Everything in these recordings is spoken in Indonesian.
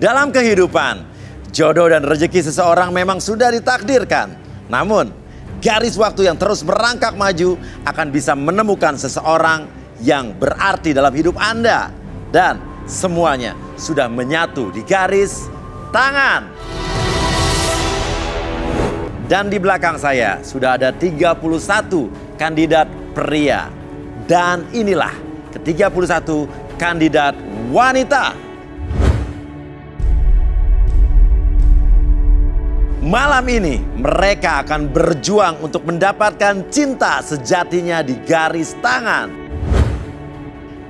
Dalam kehidupan, jodoh dan rezeki seseorang memang sudah ditakdirkan. Namun, garis waktu yang terus merangkak maju akan bisa menemukan seseorang yang berarti dalam hidup Anda. Dan semuanya sudah menyatu di garis tangan. Dan di belakang saya sudah ada 31 kandidat pria. Dan inilah ke-31 kandidat wanita. Malam ini mereka akan berjuang untuk mendapatkan cinta sejatinya di garis tangan.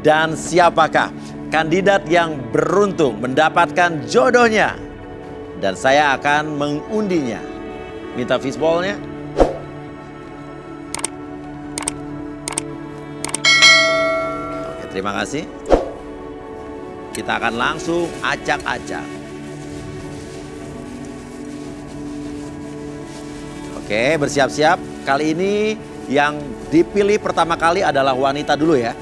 Dan siapakah kandidat yang beruntung mendapatkan jodohnya? Dan saya akan mengundinya. Minta fishball-nya. Oke, terima kasih. Kita akan langsung acak-acak. Oke, bersiap-siap. Kali ini yang dipilih pertama kali adalah wanita dulu ya.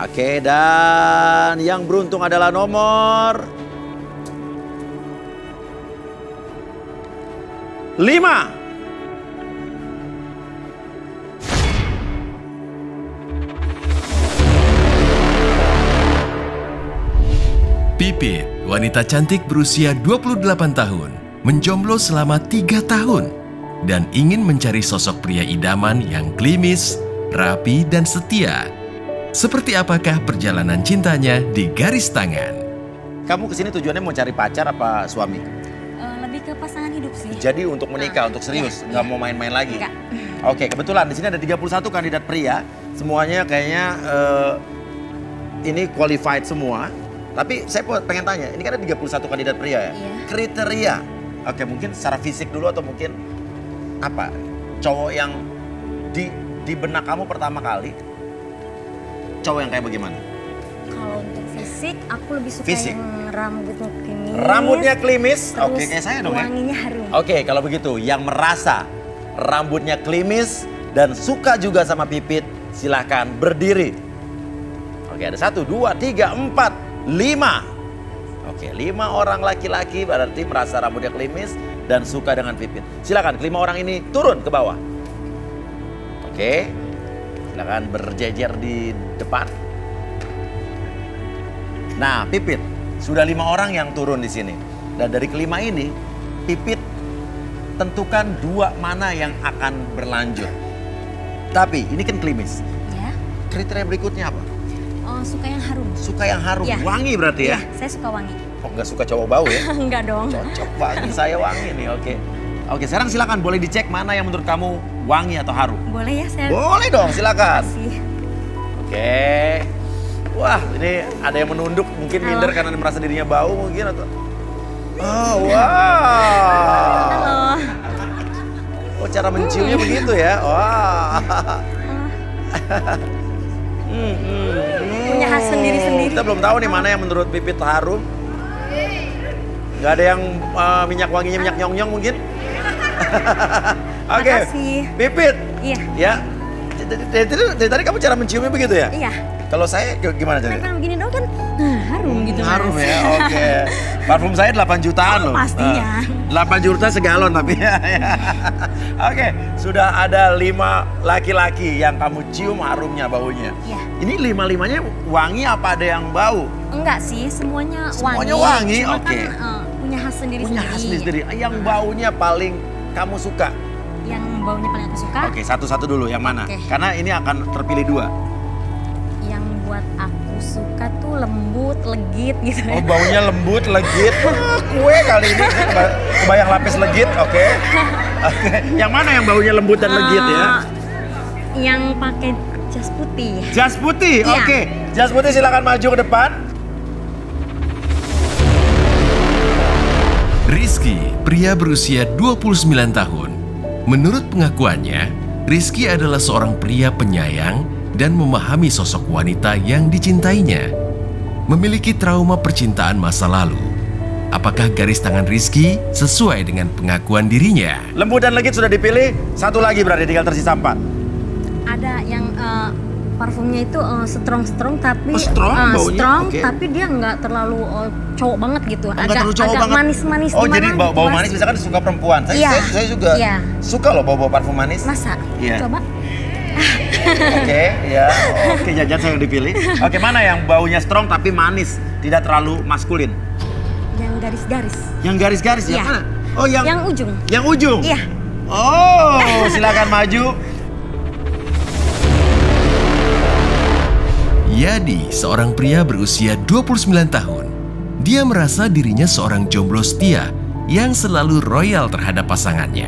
Oke, dan yang beruntung adalah nomor 5. Pipit, wanita cantik berusia 28 tahun, menjomblo selama 3 tahun. Dan ingin mencari sosok pria idaman yang klimis, rapi, dan setia. Seperti apakah perjalanan cintanya di garis tangan? Kamu kesini tujuannya mau cari pacar apa suami? Lebih ke pasangan hidup sih. Jadi untuk menikah, untuk serius, nggak mau main-main lagi? Enggak. Oke, kebetulan di sini ada 31 kandidat pria. Semuanya kayaknya ini qualified semua. Tapi saya pengen tanya, ini kan ada 31 kandidat pria ya? Iya. Kriteria, oke mungkin secara fisik dulu atau mungkin apa? Cowok yang di benak kamu pertama kali, cowok yang kayak bagaimana? Kalau untuk fisik, aku lebih suka Fisik. yang rambutnya klimis. Rambutnya klimis? Terus Oke, kayak saya dong ya? wanginya harum. Oke, kalau begitu yang merasa rambutnya klimis dan suka juga sama Pipit, silahkan berdiri. Oke, ada 1, 2, 3, 4, 5. Oke, 5 orang laki-laki berarti merasa rambutnya klimis dan suka dengan Pipit. Silakan, kelima orang ini turun ke bawah. Oke, silakan berjejer di depan. Nah, Pipit, sudah 5 orang yang turun di sini. Dan dari kelima ini, Pipit tentukan 2 mana yang akan berlanjut. Tapi ini kan klimis. Ya. Kriteria berikutnya apa? Oh, suka yang harum. Suka yang harum, Ya. wangi berarti ya? Iya, saya suka wangi. Oh, nggak suka cowok bau ya? Enggak dong. Cocok wangi, saya wangi nih, oke. Oke, sekarang silakan boleh dicek mana yang menurut kamu wangi atau harum. Boleh ya saya? Boleh dong, silakan. Kasih. Oke. Wah, ini ada yang menunduk, mungkin minder karena merasa dirinya bau mungkin atau... Oh, wow. Halo. Oh, cara menciumnya begitu ya? Wah. Punya khas sendiri-sendiri. Kita belum tahu nih mana yang menurut Pipit harum. Gak ada yang minyak wanginya minyak nyong-nyong mungkin? Oke, Makasih. Pipit. Iya. Ya, dari tadi kamu cara menciumnya begitu ya? Iya. Kalau saya gimana caranya? Karena begini dong kan harum gitu Mas. Harum ya, oke. Parfum saya 8 jutaan loh. Pastinya. 8 juta segalon tapi ya. Oke, sudah ada 5 laki-laki yang kamu cium harumnya, baunya. Iya. Ini 5-5-nya wangi apa ada yang bau? Enggak sih, semuanya wangi. Semuanya wangi, Cuma oke. kan punya khas sendiri-sendiri. Punya khas sendiri. Yang baunya paling kamu suka? Yang baunya paling aku suka, Oke, satu-satu dulu yang mana? Oke. Karena ini akan terpilih 2. yang buat aku suka tuh lembut, legit gitu Oh, ya. baunya lembut, legit. Kue kali ini kebayang lapis legit, oke. Oke. Yang mana yang baunya lembut dan legit ya? Yang pakai jas putih. Jas putih, Iya. oke. Jas putih silakan maju ke depan. Rizky, pria berusia 29 tahun. Menurut pengakuannya, Rizky adalah seorang pria penyayang dan memahami sosok wanita yang dicintainya. Memiliki trauma percintaan masa lalu. Apakah garis tangan Rizky sesuai dengan pengakuan dirinya? Lembut dan legit sudah dipilih, 1 lagi berarti tinggal tersisa 4. Ada yang Parfumnya itu strong tapi strong baunya? strong, Oke. tapi dia nggak terlalu cowok banget gitu. Nggak terlalu cowok agak banget. manis-manis Oh, gimana jadi gitu, bau Mas. manis misalkan suka perempuan. Iya. Saya juga Iya. suka loh bau parfum manis. Masa? Iya. Coba. Oke, ya. Oke, jajan saya yang dipilih. Oke, mana yang baunya strong tapi manis, tidak terlalu maskulin? Yang garis-garis. Yang garis-garis yang Iya. mana? Oh, Yang ujung. Yang ujung? Iya. Oh, silakan maju. Yadi, seorang pria berusia 29 tahun. Dia merasa dirinya seorang jomblo setia yang selalu royal terhadap pasangannya.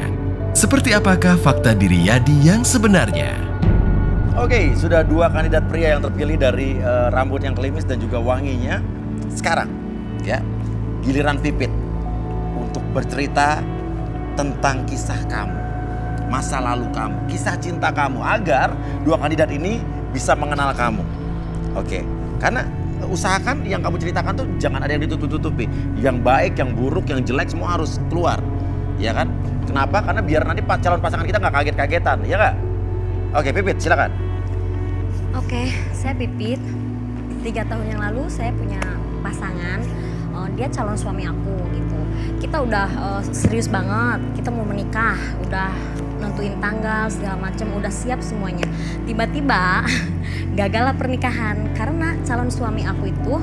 Seperti apakah fakta diri Yadi yang sebenarnya? Oke, sudah 2 kandidat pria yang terpilih dari rambut yang klimis dan juga wanginya. Sekarang, ya, giliran Pipit untuk bercerita tentang kisah kamu, masa lalu kamu, kisah cinta kamu, agar 2 kandidat ini bisa mengenal kamu. Oke, karena usahakan yang kamu ceritakan tuh jangan ada yang ditutup-tutupi. Yang baik, yang buruk, yang jelek semua harus keluar, ya kan? Kenapa? Karena biar nanti calon pasangan kita nggak kaget-kagetan, ya nggak? Oke, Pipit, silakan. Oke, saya Pipit. 3 tahun yang lalu saya punya pasangan. Dia calon suami aku gitu. Kita udah serius banget. Kita mau menikah, udah nentuin tanggal segala macam, udah siap semuanya. Tiba-tiba gagallah pernikahan karena calon suami aku itu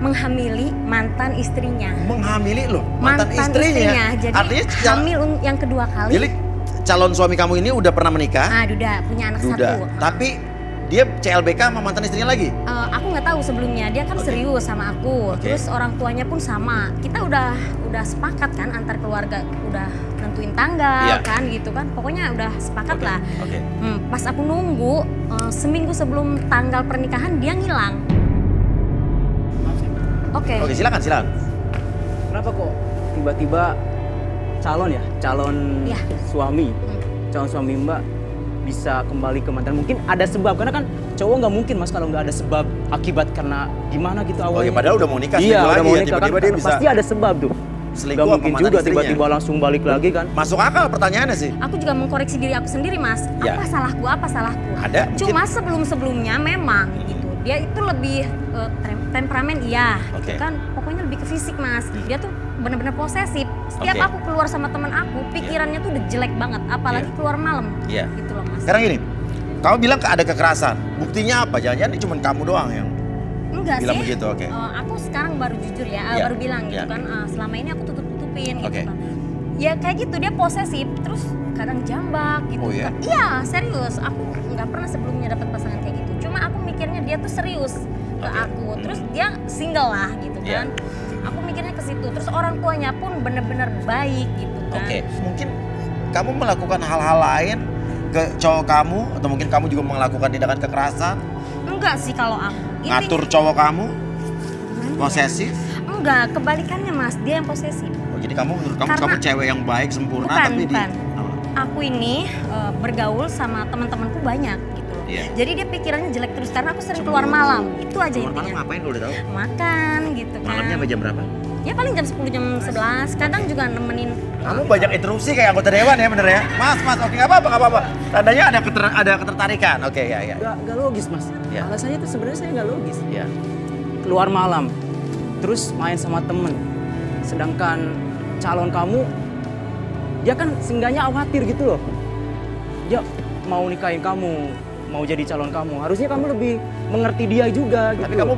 menghamili mantan istrinya. Menghamili loh, mantan istrinya. Jadi Artinya hamil yang kedua kali. jadi calon suami kamu ini udah pernah menikah? Duda punya anak Duda. satu. Tapi dia CLBK sama mantan istrinya lagi? Aku nggak tahu sebelumnya, dia kan Oke. serius sama aku. Oke. Terus orang tuanya pun sama. Kita udah sepakat kan antar keluarga, udah nentuin tanggal Iya. kan gitu kan. Pokoknya udah sepakat Oke, lah. oke. Pas aku nunggu seminggu sebelum tanggal pernikahan dia ngilang. Oke. Oke, silakan. Kenapa kok tiba-tiba calon Iya. suami, calon suami Mbak bisa kembali ke mantan? Mungkin ada sebab, karena kan cowok nggak mungkin Mas kalau nggak ada sebab akibat karena gimana gitu awalnya. Oke, padahal udah mau nikah Iya, seminggu udah lagi mau ya, nikah kan, tiba-tiba dia bisa pasti ada sebab tuh. selingkuh Gak sama mungkin mantan juga istrinya. tiba-tiba langsung balik lagi kan. Masuk akal pertanyaannya sih. Aku juga mengkoreksi diri aku sendiri, Mas. Ya. Apa salahku? Ada, mungkin. Cuma sebelum-sebelumnya memang gitu. Dia itu lebih temperamen, iya. Oke. Gitu kan pokoknya lebih ke fisik, Mas. Dia tuh benar-benar posesif. Setiap Oke. aku keluar sama teman aku, pikirannya tuh udah jelek banget, apalagi Iya. keluar malam. Iya. Gitu loh, Mas. Sekarang gini, kamu bilang ada kekerasan. Buktinya apa? Jangan-jangan ini cuma kamu doang yang Enggak bilang sih. begitu, oke. Aku sekarang baru jujur ya, Iya. baru bilang gitu Iya. kan. Selama ini aku tutup-tutupin gitu Oke. kan. Ya kayak gitu, dia posesif, terus kadang jambak gitu. Oh, iya? Iya, serius. Aku nggak pernah sebelumnya dapat pasangan kayak gitu. Cuma aku mikirnya dia tuh serius ke Oke. aku. Terus dia single lah gitu Iya. kan. Aku mikirnya ke situ. Terus orang tuanya pun bener-bener baik gitu kan. Oke, mungkin kamu melakukan hal-hal lain ke cowok kamu atau mungkin kamu juga melakukan tindakan kekerasan, Enggak sih kalau aku. ngatur cowok kamu, Gimana ya? posesif. Enggak, kebalikannya Mas. Dia yang posesif. Oh, jadi kamu menurut kamu Karena- cewek yang baik sempurna Bukan, tapi bukan. Apa? Aku ini bergaul sama teman-temanku banyak gitu loh. Iya. Jadi dia pikirannya jelek terus karena aku sering keluar malam. Itu aja Keluar malam intinya. ngapain kalau udah tahu? Makan gitu kan. Malamnya sampai jam berapa? Ya paling jam 10 jam 11. Kadang juga nemenin. Kamu banyak interupsi kayak anggota dewan ya bener ya? Mas, oke nggak apa-apa. Tandanya ada ketertarikan. Oke, ya. Gak logis Mas. Iya. Alasannya tuh sebenarnya saya nggak logis. Ya. Keluar malam, terus main sama temen. Sedangkan calon kamu, dia kan seenggaknya khawatir gitu loh. Dia mau nikahin kamu, mau jadi calon kamu. Harusnya kamu lebih mengerti dia juga gitu. Tapi kamu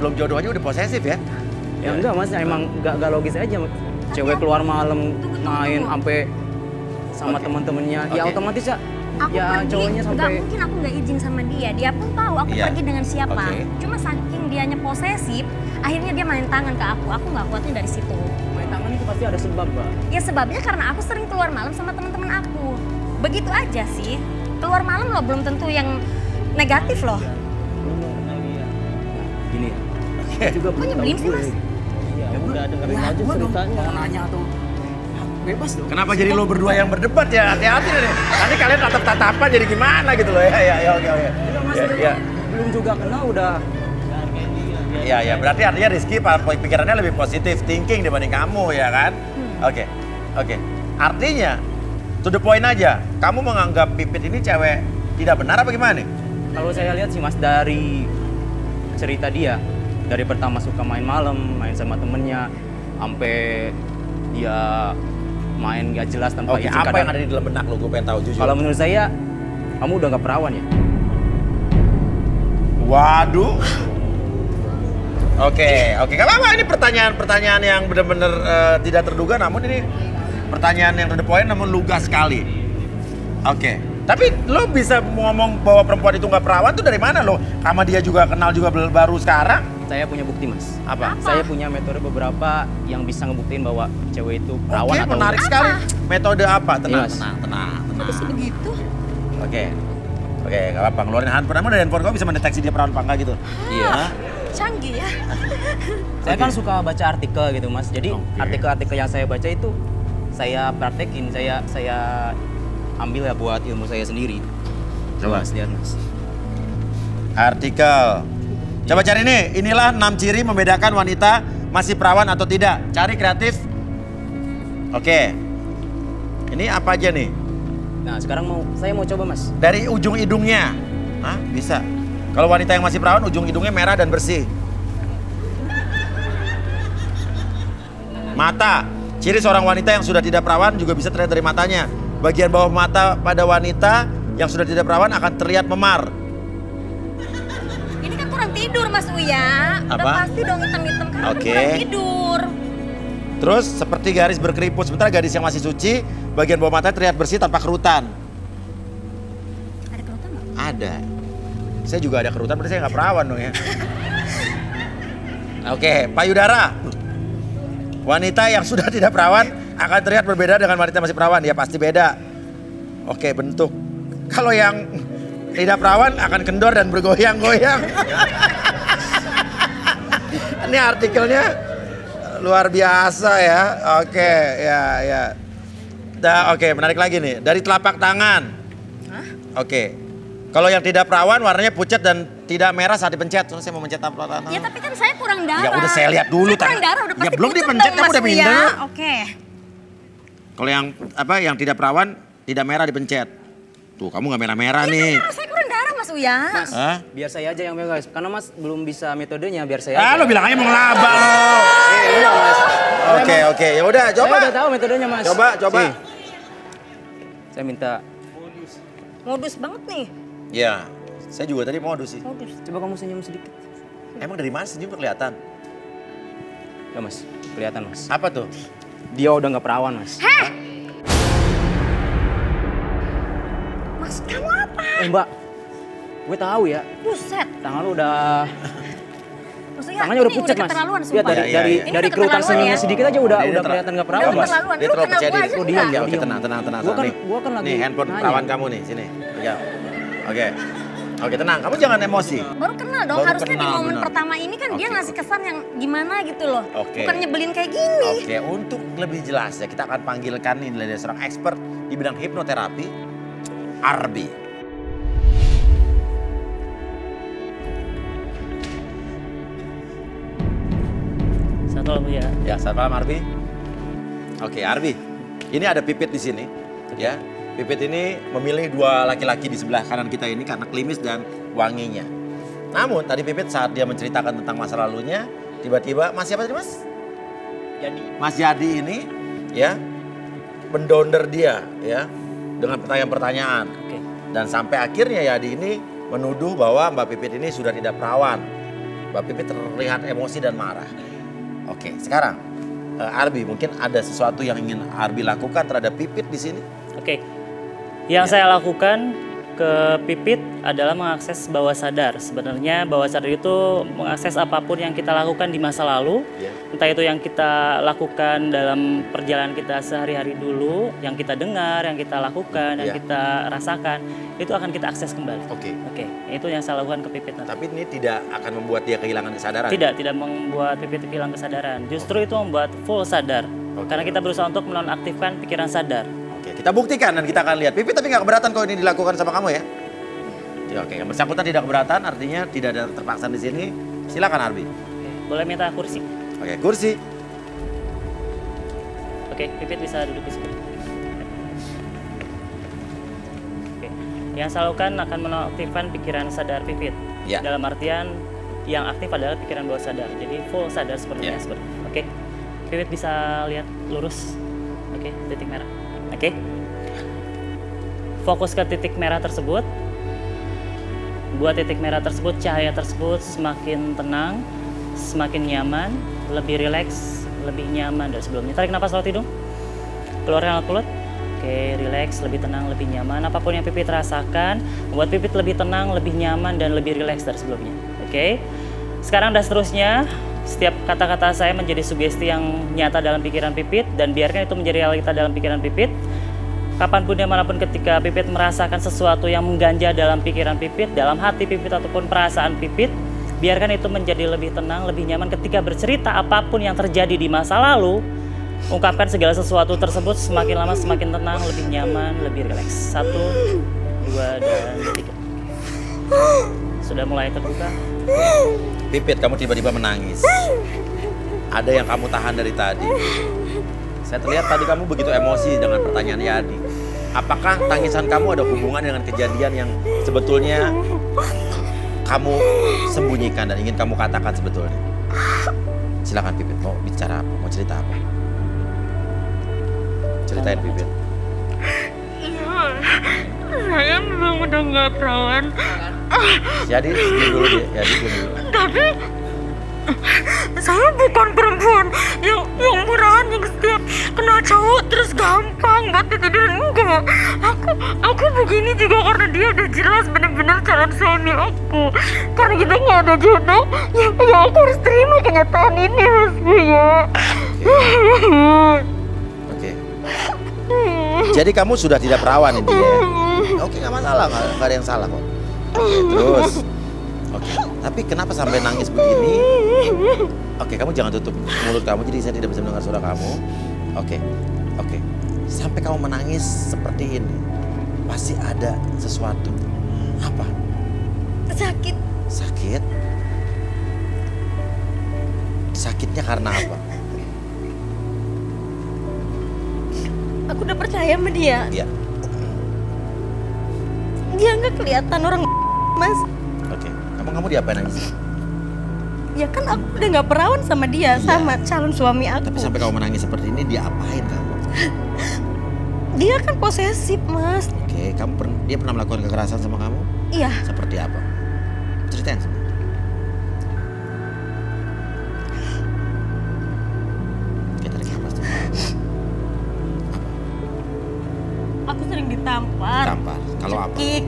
belum jodoh aja udah posesif ya? Ya enggak Mas, emang nggak logis aja. Cewek keluar malam Tunggu. main sampai sama Oke. teman-temannya. Ya Oke. otomatis ya. Aku Ya pergi, cowoknya nggak sampai mungkin aku nggak izin sama dia. Dia pun tahu aku Iya. pergi dengan siapa. Oke. Cuma saking dianya posesif, akhirnya dia main tangan ke aku. Aku nggak kuatnya dari situ. main tangan itu pasti ada sebab, Mbak. Ya sebabnya karena aku sering keluar malam sama teman-teman aku. Begitu aja sih. Keluar malam loh belum tentu yang negatif loh. Gini ya. Oke. Juga Kok nyebelin sih, Mas? Ya udah dengerin aja ceritanya. Mau nanya atau bebas dong. Kenapa jadi lo berdua yang berdebat ya? Hati-hati deh. Nanti kalian tatap-tatapan jadi gimana gitu loh ya. Ya, oke. Enggak Mas, Ya. belum juga kenal udah. Ya, berarti artinya Rizky pikirannya lebih positif thinking dibanding kamu ya kan? Oke. Artinya, to the point aja, kamu menganggap Pipit ini cewek tidak benar apa gimana nih? Kalau saya lihat sih Mas dari cerita dia, dari pertama suka main malam, main sama temennya, sampai dia main gak jelas tanpa Oke, izin. apa yang ada di dalam benak lo? Gue pengen tahu jujur. Kalau menurut saya, kamu udah gak perawan ya? Waduh. Oke, gak apa-apa. Ini pertanyaan yang benar-benar tidak terduga, namun ini pertanyaan yang to the point, namun lugas sekali. Oke, tapi lo bisa ngomong bahwa perempuan itu nggak perawan tuh dari mana lo? Sama dia juga kenal juga baru sekarang? Saya punya bukti Mas. Apa? Saya punya metode beberapa yang bisa ngebuktiin bahwa cewek itu perawan Oke, atau menarik enggak. sekali. Metode apa? Tenang, Iya, Mas. tenang. Bisa begitu? Oke, gak apa-apa. Ngeluarin handphone. Emang dari handphone kau bisa mendeteksi dia perawan apa enggak gitu? Iya. Hah? Canggih ya. Saya kan suka baca artikel gitu Mas. Jadi Oke. artikel-artikel yang saya baca itu saya praktekin, saya ambil ya buat ilmu saya sendiri. Coba. Mas, lihat Mas. Artikel. Coba cari nih, inilah 6 ciri membedakan wanita masih perawan atau tidak. Cari kreatif. Oke. Ini apa aja nih? Nah sekarang saya mau coba Mas. Dari ujung hidungnya. Hah? Bisa. Kalau wanita yang masih perawan, ujung hidungnya merah dan bersih. Mata. Ciri seorang wanita yang sudah tidak perawan juga bisa terlihat dari matanya. Bagian bawah mata pada wanita yang sudah tidak perawan akan terlihat memar. Ini kan kurang tidur Mas Uya. Udah Apa? pasti dong hitam-hitam karena udah Oke. kurang tidur. Terus seperti garis berkeriput. Sementara gadis yang masih suci, bagian bawah mata terlihat bersih tanpa kerutan. Ada kerutan nggak? Ada. Saya juga ada kerutan, berarti saya nggak perawan dong ya. Oke, payudara. Wanita yang sudah tidak perawan akan terlihat berbeda dengan wanita yang masih perawan. Ya pasti beda. Oke, bentuk. Kalau yang tidak perawan akan kendor dan bergoyang-goyang. Ini artikelnya luar biasa ya. Oke, ya. Oke, menarik lagi nih. Dari telapak tangan. Hah? Oke. Kalau yang tidak perawan warnanya pucat dan tidak merah saat dipencet. Soalnya saya mau mencet telapak tangan. Ya tapi kan saya kurang darah. Ya udah saya lihat dulu Saya kurang tadi. darah udah Ya pasti belum pucat dipencet, dong, kamu Mas udah Uya. pindah. Oke. Kalau yang tidak perawan tidak merah dipencet. Tuh, kamu nggak merah-merah nih. Darah, saya kurang darah Mas Uya. Mas, Hah? biar saya aja yang megang guys. Karena Mas belum bisa metodenya, biar saya Ah, aja. lo bilang aja mau ngelaba lo. Iya Mas. Oke, ya udah Saya coba. udah tahu metodenya Mas. Coba. Sini. Saya minta, Modus banget nih. Ya, saya juga tadi modus sih. Modus. coba kamu senyum sedikit. Emang dari mana senyum kelihatan? Ya Mas, kelihatan Mas. Apa tuh? Dia udah nggak perawan Mas. Maksud kamu apa? Mbak, gue tahu ya. Buset. Tangan lu udah, Maksudnya tangannya udah ini pucat Mas. keterlaluan Lihat sumpah. dari Iya, dari iya. Ini dari udah kerutan keterlaluan senyumnya ya. sedikit aja udah Ini kelihatan nggak Udah perawan Mas. keterlaluan. Dia Lu terlalu kenal percaya gua diri. aja Oh, diam, enggak? diam. Oke, tenang. Gua kan- Nih. gua kan lagi Nih, handphone nanya. perawan kamu nih, sini. Pegang. Oke. Oke, tenang. Kamu jangan emosi. Baru kenal dong, Baru harusnya di kenal, momen benar. pertama ini kan dia Oke, ngasih kesan yang gimana gitu loh. Oke. Bukan nyebelin kayak gini. Oke, untuk lebih jelas ya kita akan panggilkan ini dari seorang expert di bidang hipnoterapi, Arbi. Satu lagu ya. Ya, selamat malam Arbi. Oke, Arbi. Ini ada Pipit di sini, ya. Pipit ini memilih dua laki-laki di sebelah kanan kita ini karena klimis dan wanginya. Namun tadi Pipit saat dia menceritakan tentang masa lalunya, tiba-tiba Mas siapa tadi Mas? Jadi Mas Jadi ini, ya, mendonder dia, ya, dengan pertanyaan-pertanyaan. Oke. Dan sampai akhirnya Yadi ini menuduh bahwa Mbak Pipit ini sudah tidak perawan. Mbak Pipit terlihat emosi dan marah. Oke, sekarang Arbi mungkin ada sesuatu yang ingin Arbi lakukan terhadap Pipit di sini. Oke. Yang saya lakukan ke Pipit adalah mengakses bawah sadar. Sebenarnya bawah sadar itu mengakses apapun yang kita lakukan di masa lalu. Ya. Entah itu yang kita lakukan dalam perjalanan kita sehari-hari dulu, yang kita dengar, yang kita lakukan, yang Ya. kita rasakan, itu akan kita akses kembali. Oke. Oke, itu yang saya lakukan ke Pipit nanti. Tapi ini tidak akan membuat dia kehilangan kesadaran. Tidak membuat Pipit hilang kesadaran. Justru itu membuat full sadar. Oke. Karena kita berusaha untuk menonaktifkan pikiran sadar. Oke, kita buktikan dan kita akan lihat. Pipit tapi nggak keberatan kalau ini dilakukan sama kamu ya. Ya, oke, yang bersangkutan tidak keberatan artinya tidak ada terpaksaan di sini. Silakan Arbi. Oke, boleh minta kursi? Oke, kursi. Oke, Pipit bisa duduk di sini. Oke. Yang saya lakukan akan menonaktifkan pikiran sadar Pipit. Ya. Dalam artian yang aktif adalah pikiran bawah sadar. Jadi full sadar sepertinya. Ya. Oke. Pipit bisa lihat lurus. Oke, titik merah. Oke. Fokus ke titik merah tersebut. Buat titik merah tersebut, cahaya tersebut semakin tenang, semakin nyaman, lebih rileks, lebih nyaman dari sebelumnya. Tarik nafas lewat hidung. Keluarkan lewat mulut. Oke, rileks, lebih tenang, lebih nyaman. Apapun yang Pipit rasakan, membuat Pipit lebih tenang, lebih nyaman, dan lebih rileks dari sebelumnya. Oke. Sekarang dan seterusnya, setiap kata-kata saya menjadi sugesti yang nyata dalam pikiran Pipit, dan biarkan itu menjadi realita dalam pikiran Pipit. Kapanpun dimanapun ketika Pipit merasakan sesuatu yang mengganja dalam pikiran Pipit, dalam hati Pipit ataupun perasaan Pipit, biarkan itu menjadi lebih tenang, lebih nyaman ketika bercerita apapun yang terjadi di masa lalu. Ungkapkan segala sesuatu tersebut semakin lama semakin tenang, lebih nyaman, lebih rileks. 1, 2, dan 3. Sudah mulai terbuka? Pipit, kamu tiba-tiba menangis. Ada yang kamu tahan dari tadi. Saya terlihat tadi kamu begitu emosi dengan pertanyaan Yadi. Apakah tangisan kamu ada hubungan dengan kejadian yang sebetulnya kamu sembunyikan dan ingin kamu katakan sebetulnya? Silakan Pipit, mau bicara apa? Mau cerita apa? Ceritain Pipit. Iya, saya memang udah nggak perawan. Jadi dulu deh, Yadi dulu. Tapi saya bukan perempuan yang murahan, yang setiap kena cowok terus gampang buat kejadian. Enggak, aku begini juga karena dia udah jelas benar-benar calon suami aku. Karena kita nggak ada jodoh, ya aku harus terima kenyataan ini, Mas Buya. Oke. Jadi kamu sudah tidak perawan intinya ya? Oke, nggak masalah, nggak ada yang salah kok. Oke, terus. Oke, tapi kenapa sampai nangis begini? Oke, kamu jangan tutup mulut kamu, jadi saya tidak bisa mendengar suara kamu. Oke, oke. Sampai kamu menangis seperti ini, pasti ada sesuatu. Apa? Sakit. Sakit? Sakitnya karena apa? Aku udah percaya sama dia. Ya, Dia nggak kelihatan orang, Mas. oke. Kamu diapain nangis? Ya kan aku udah nggak perawan sama dia, Iya. sama calon suami aku. Tapi sampai kamu menangis seperti ini, dia apain kamu? Dia kan posesif, Mas. Oke, dia pernah melakukan kekerasan sama kamu? Iya. Seperti apa? Ceritain semua. Oke, tarik nafas dulu. Apa? Aku sering ditampar. Tampar. Kalau apa? Cekik.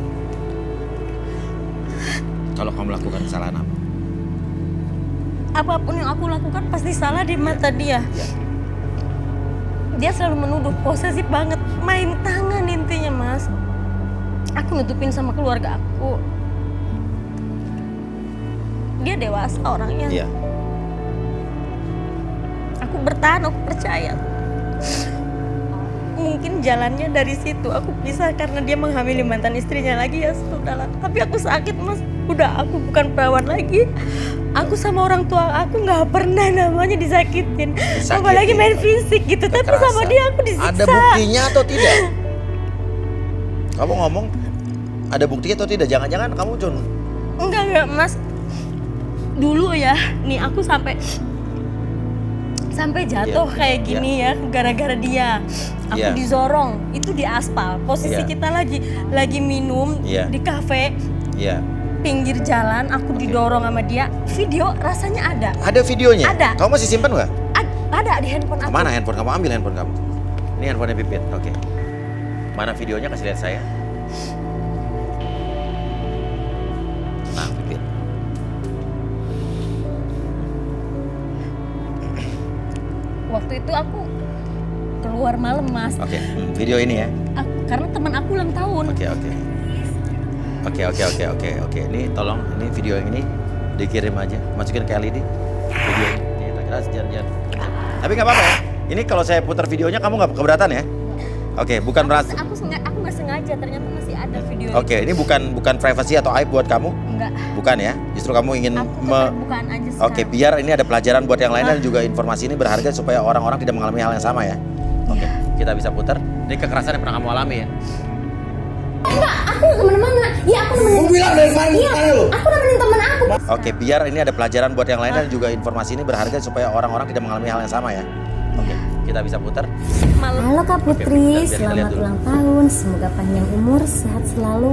Kalau kamu melakukan kesalahan apa? Apapun yang aku lakukan pasti salah di mata dia. Ya. Dia selalu menuduh, posesif banget, main tangan intinya, Mas. Aku nutupin sama keluarga aku. Dia dewasa orangnya. Iya. Aku bertahan, aku percaya. Mungkin jalannya dari situ. Aku pisah karena dia menghamili mantan istrinya lagi, ya sudahlah. Tapi aku sakit, Mas. Udah, aku bukan perawan lagi. Aku sama orang tua aku nggak pernah namanya disakitin. Apalagi main fisik gitu. Tapi sama dia aku disiksa. Ada buktinya atau tidak? Kamu ngomong ada buktinya atau tidak? Jangan-jangan kamu cuma... Enggak, Mas. Dulu ya, nih aku sampai jatuh Iya, kayak gini ya gara-gara dia. Aku Iya. dizorong, itu di aspal. Posisi Iya. kita lagi minum Iya. di kafe. Iya. Pinggir jalan, aku Oke. didorong sama dia. Video rasanya ada. Ada videonya? Ada. Kamu masih simpan nggak? Ada di handphone aku. Kemana handphone kamu? Ambil handphone kamu. Ini handphonenya Pipit. Oke. Mana videonya? Kasih lihat saya. Nah, Pipit. Waktu itu aku keluar malam, Mas. Oke. Video ini ya. Karena teman aku ulang tahun. Oke. Ini tolong, ini video yang ini dikirim aja. Masukin ke LED. Video ini. Jangan. Tapi nggak apa-apa ya. Ini kalau saya putar videonya kamu nggak keberatan ya? Oke, bukan merasa. Aku nggak sengaja, ternyata masih ada video. Oke, ini bukan privasi atau aib buat kamu? Enggak. Bukan ya? Justru kamu ingin Aku keterbukaan aja sekarang. Oke, biar ini ada pelajaran buat yang lain dan juga informasi ini berharga supaya orang-orang tidak mengalami hal yang sama ya. Oke, kita bisa putar. Ini kekerasan yang pernah kamu alami ya? Enggak, aku nggak kemana-mana. aku nemenin. Gue bilang dari kemarin Iya, bukannya lo. aku nemenin temen aku. Oke, biar ini ada pelajaran buat yang lain dan juga informasi ini berharga supaya orang-orang tidak mengalami hal yang sama ya. Oke, kita bisa putar. Halo Kak Putri, Oke, biar kita lihat selamat dulu. ulang tahun. Semoga panjang umur, sehat selalu,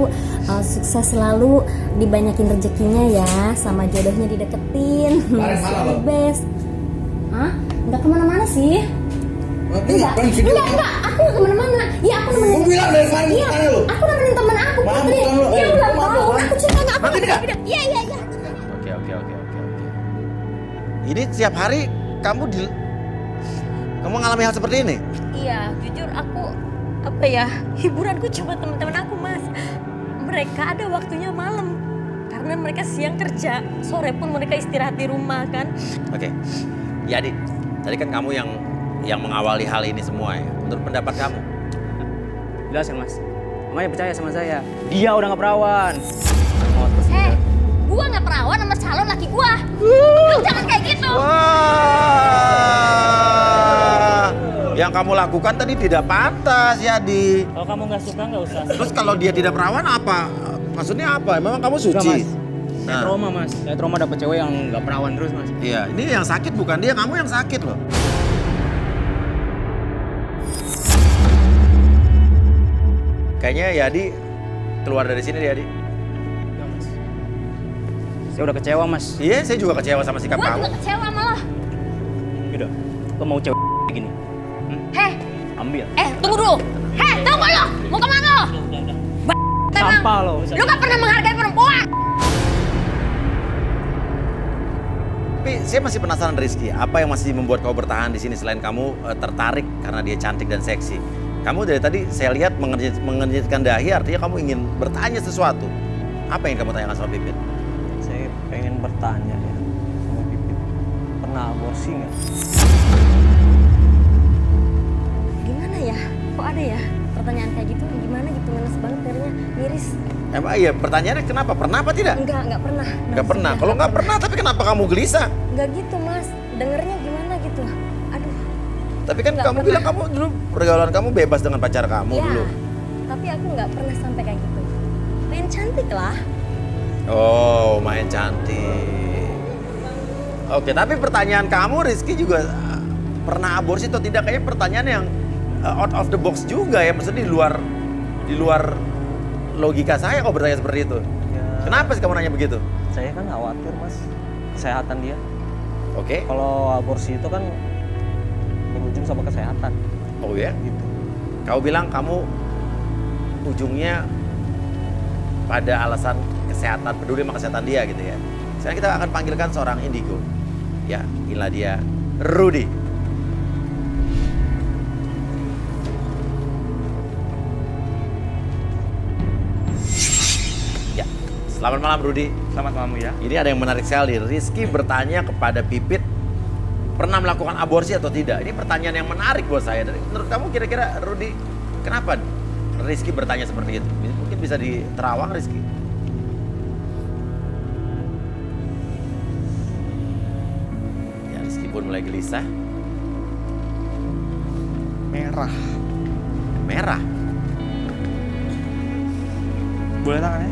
sukses selalu, dibanyakin rezekinya ya, sama jodohnya dideketin. The best. Hah? Nggak kemana-mana sih? Enggak, aku nggak kemana-mana. Iya, aku nemenin. Gue bilang dari kemarin Iya, bukannya lo. aku nemenin temen aku Putri. Bukan lo. Iya, ulang Mabuk, tahun. ha? Aku cerita nggak? Aku Mati nggak? Iya. Oke. Ini setiap hari kamu mengalami hal seperti ini? Iya, jujur aku hiburanku cuma teman-teman aku Mas. Mereka ada waktunya malam karena mereka siang kerja, sore pun mereka istirahat di rumah kan. Oke. Ya, Di. Tadi kan kamu yang mengawali hal ini semua ya. Menurut pendapat kamu? Jelasin Mas. Mamanya percaya sama saya. Dia udah nggak perawan. Gua nggak perawan sama calon laki gua. Lu jangan kayak gitu. Wah, yang kamu lakukan tadi tidak pantas ya, Di. Kalau kamu nggak suka nggak usah. Terus kalau dia tidak perawan apa? Maksudnya apa? Memang kamu Enggak, suci? Mas. Saya trauma Mas. Saya trauma dapet cewek yang nggak perawan terus Mas. Iya, ini yang sakit bukan dia, kamu yang sakit loh. Kayaknya Yadi keluar dari sini dia, Di. Enggak Mas. Saya udah kecewa Mas. Iya, saya juga kecewa sama sikap Gua kamu. juga kecewa malah. Udah. Lo mau cewek gini? Heh, Ambil. tunggu dulu. Tunggu lo. Mau kemana lo? Sampah lo. Lu gak pernah menghargai perempuan. Tapi saya masih penasaran Rizky, apa yang masih membuat kau bertahan di sini selain kamu tertarik karena dia cantik dan seksi? Kamu dari tadi saya lihat mengernyitkan dahi, artinya kamu ingin bertanya sesuatu. Apa yang kamu tanyakan sama Pipit? Saya pengen bertanya ya sama Pipit. Pernah aborsi nggak? Gimana ya? Kok ada ya pertanyaan kayak gitu? Gimana gitu, ngenes banget darinya, miris. Emang iya, pertanyaannya kenapa? Pernah apa tidak? Enggak pernah. Nggak pernah. Kalau nggak pernah, tapi kenapa kamu gelisah? Enggak gitu Mas, dengernya gimana gitu. Aduh. Tapi kan Nggak kamu pernah. bilang kamu dulu pergaulan kamu bebas dengan pacar kamu Ya, dulu. tapi aku nggak pernah sampai kayak gitu. Main cantik lah. Oh, main cantik. Oke, tapi pertanyaan kamu Rizky juga pernah aborsi atau tidak? Kayaknya pertanyaan yang out of the box juga ya, maksudnya di luar logika saya kok bertanya seperti itu. Ya, Kenapa sih kamu nanya begitu? saya kan khawatir Mas kesehatan dia. Oke. Kalau aborsi itu kan berujung sama kesehatan Oh ya? gitu. Kau bilang kamu ujungnya pada alasan kesehatan, peduli sama kesehatan dia gitu ya. Sekarang kita akan panggilkan seorang indigo. Ya, inilah dia Rudy. Ya, selamat malam Rudy. Selamat malam ya. Ini ada yang menarik sekali. Rizky bertanya kepada Pipit, pernah melakukan aborsi atau tidak? Ini pertanyaan yang menarik buat saya. Menurut kamu kira-kira Rudy, kenapa Rizky bertanya seperti itu? Mungkin bisa diterawang Rizky. Ya, Rizky pun mulai gelisah. Merah. Merah. Boleh tangannya?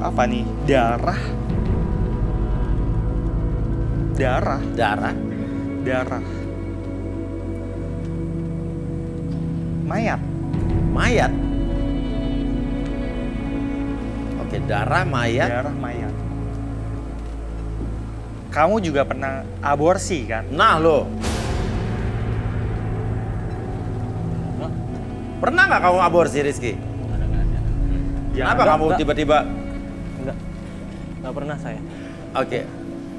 Apa nih? Darah. Darah. Darah. Darah. Mayat. Mayat. Oke, darah mayat. Darah mayat. Kamu juga pernah aborsi kan? Nah lo. Pernah nggak kamu aborsi Rizky? Kenapa kamu tiba-tiba? Nggak pernah saya. Oke.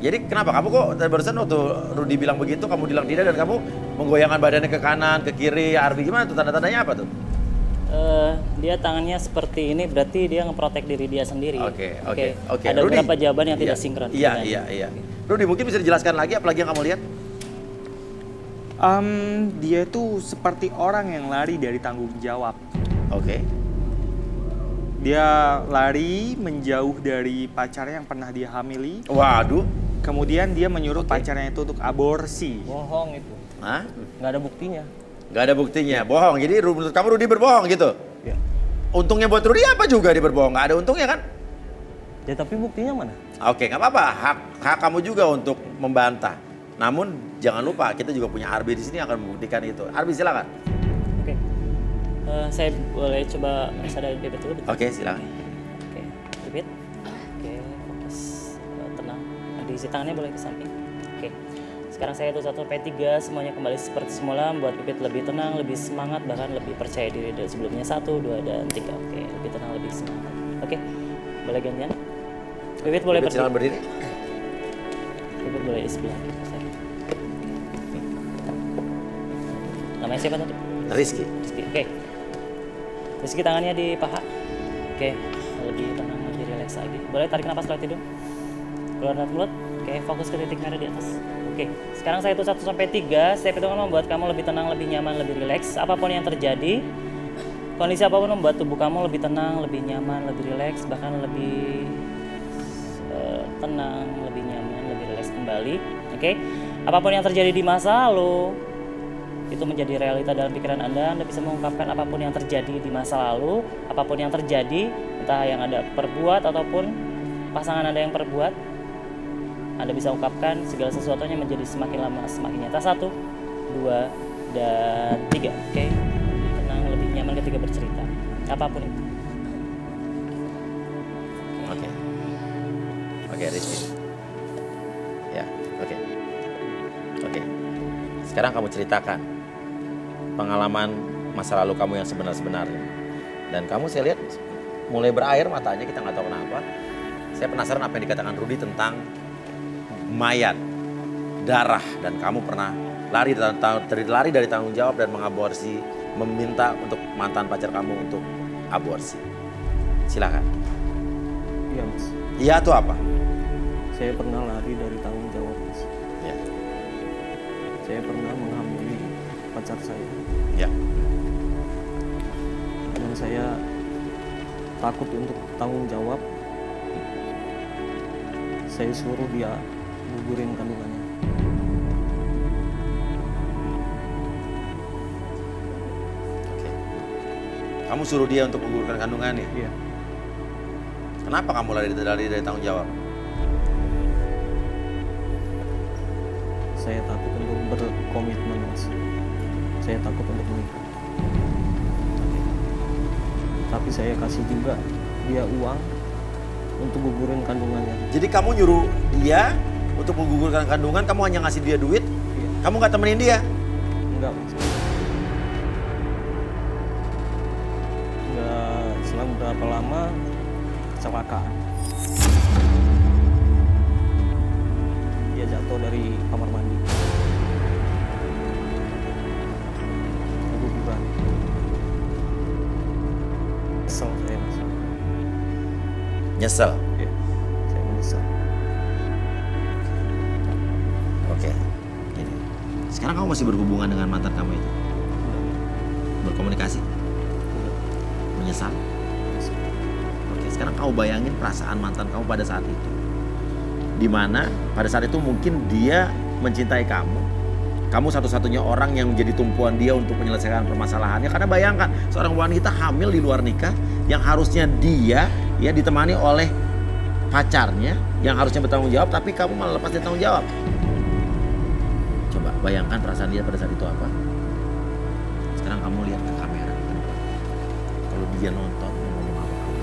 Jadi kenapa kamu kok tadi barusan waktu Rudy bilang begitu kamu bilang tidak dan kamu menggoyangkan badannya ke kanan, ke kiri, Arbi gimana tuh tanda-tandanya apa tuh? Dia tangannya seperti ini berarti dia ngeprotek diri dia sendiri. Oke. Ada Rudy. beberapa jawaban yang tidak Iya, sinkron. Iya. Rudy mungkin bisa dijelaskan lagi apalagi yang kamu lihat? Dia tuh seperti orang yang lari dari tanggung jawab. Oke. Dia lari menjauh dari pacarnya yang pernah dia hamili. Waduh. Kemudian dia menyuruh Oke. pacarnya itu untuk aborsi. Bohong itu. Hah? Nggak ada buktinya. Nggak ada buktinya, bohong. Jadi menurut kamu Rudy berbohong gitu? Ya. Untungnya buat Rudy apa juga dia berbohong? Nggak ada untungnya kan? Ya tapi buktinya mana? Oke, nggak apa-apa. Hak kamu juga untuk membantah. Namun jangan lupa kita juga punya Arbi di sini akan membuktikan itu. Arbi silakan. Oke. Saya boleh coba sadari Pipit dulu? Betul? Oke, silakan. Oke, Pipit. Oke, fokus. Tenang. Diisi tangannya boleh ke samping. Oke. Sekarang saya hitung 1 sampai 3, semuanya kembali seperti semula, membuat Pipit lebih tenang, lebih semangat, bahkan lebih percaya diri dari sebelumnya. 1, 2, dan 3. Oke, lebih tenang, lebih semangat. Oke, boleh gantian. Pipit boleh berdiri. Silakan berdiri. Pipit boleh di sebelah saya. Namanya siapa tadi? Rizky. Rizky. Oke. Rizky tangannya di paha. Oke, lebih tenang, lebih rileks lagi. Boleh tarik napas lewat hidung. Keluar dari mulut. Oke, fokus ke titik merah di atas. Oke, sekarang saya hitung 1 sampai 3. Step itu membuat kamu lebih tenang, lebih nyaman, lebih rileks. Apapun yang terjadi, kondisi apapun membuat tubuh kamu lebih tenang, lebih nyaman, lebih rileks, bahkan lebih tenang, lebih nyaman, lebih rileks kembali. Oke, apapun yang terjadi di masa lalu itu menjadi realita dalam pikiran Anda. Anda bisa mengungkapkan apapun yang terjadi di masa lalu, apapun yang terjadi, entah yang Anda perbuat ataupun pasangan Anda yang perbuat. Anda bisa ungkapkan segala sesuatunya menjadi semakin lama semakin nyata. 1, 2, dan 3. Oke, tenang, lebih nyaman ketika bercerita. Apapun itu. Oke. Oke, Rizky. Ya, oke. Oke. Sekarang kamu ceritakan pengalaman masa lalu kamu yang sebenar-sebenarnya. Dan kamu saya lihat mulai berair matanya, kita nggak tahu kenapa. Saya penasaran apa yang dikatakan Rudy tentang mayat, darah, dan kamu pernah lari dari tanggung jawab dan mengaborsi, meminta untuk mantan pacar kamu untuk aborsi. Silakan. Iya Mas. Iya atau apa? Saya pernah lari dari tanggung jawab Mas. Ya. Saya pernah menghamili pacar saya. Ya. Dan saya takut untuk tanggung jawab. Saya suruh dia gugurin kandungannya. Oke. Kamu suruh dia untuk menggugurkan kandungannya? Iya. Kenapa kamu lari dari tanggung jawab? Saya takut untuk berkomitmen Mas. Saya takut untuk menikah. Tapi saya kasih juga dia uang untuk gugurin kandungannya. Jadi kamu nyuruh dia untuk menggugurkan kandungan, kamu hanya ngasih dia duit? Iya. Kamu nggak temenin dia? Enggak Mas. Enggak, selang berapa lama kecelakaan. Dia jatuh dari kamar mandi. Keguguran. Kesel saya Mas. Nyesel? Iya, saya menyesal. Oke. Gini. Sekarang kamu masih berhubungan dengan mantan kamu itu? Berkomunikasi? Menyesal? Oke, sekarang kamu bayangin perasaan mantan kamu pada saat itu. Dimana pada saat itu mungkin dia mencintai kamu. Kamu satu-satunya orang yang menjadi tumpuan dia untuk menyelesaikan permasalahannya. Karena bayangkan, seorang wanita hamil di luar nikah yang harusnya dia ya ditemani oleh pacarnya yang harusnya bertanggung jawab, tapi kamu malah lepas dari tanggung jawab. Coba bayangkan perasaan dia pada saat itu apa. Sekarang kamu lihat ke kamera. Kalau dia nonton, mau ngomong apa kamu?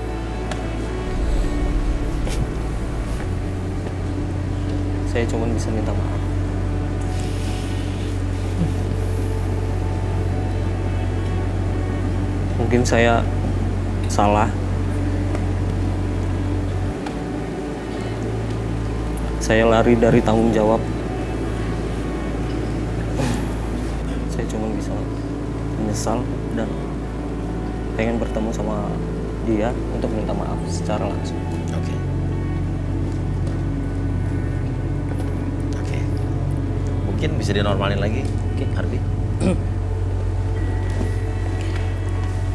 Saya cuma bisa minta maaf. Mungkin saya salah. Saya lari dari tanggung jawab. Saya cuma bisa menyesal dan pengen bertemu sama dia untuk minta maaf secara langsung. Oke. Oke. Mungkin bisa dinormalin lagi, Oke. Arbi.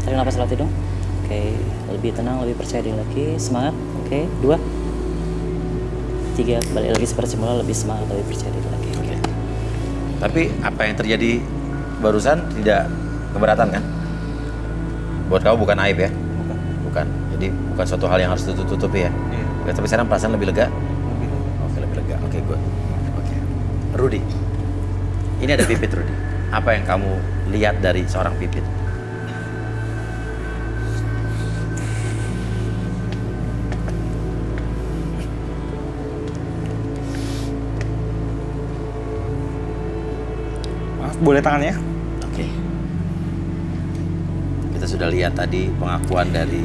Tarik napas lewat hidung. Oke, lebih tenang, lebih percaya diri lagi, semangat. Oke, 2, 3, balik lagi seperti semula, lebih semangat, lebih percaya diri lagi. Oke. Tapi apa yang terjadi barusan tidak keberatan kan? Buat kamu bukan aib ya? Bukan. Bukan. Jadi bukan suatu hal yang harus tutup-tutupi ya? Iya. Oke, tapi sekarang perasaan lebih lega? Lebih. Oke, lebih lega. Oke, good. Oke. Rudy, ini ada Pipit, Rudy. Apa yang kamu lihat dari seorang Pipit? Maaf, boleh tangannya? Oke. Kita sudah lihat tadi pengakuan dari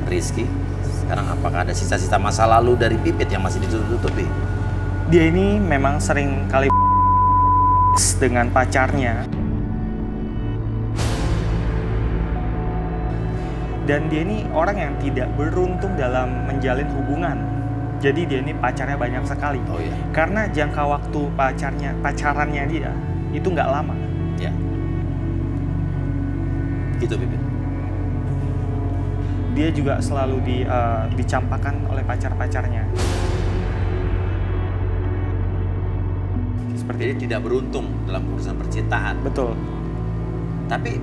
Rizky. Sekarang apakah ada sisa-sisa masa lalu dari Pipit yang masih ditutup-tutupi? Dia ini memang sering kali dengan pacarnya. Dan dia ini orang yang tidak beruntung dalam menjalin hubungan. Jadi dia ini pacarnya banyak sekali. Oh iya. Karena jangka waktu pacarannya dia itu nggak lama. Ya. Gitu Pipit. Dia juga selalu dicampakan oleh pacar-pacarnya. Seperti ini tidak beruntung dalam urusan percintaan. Betul. Tapi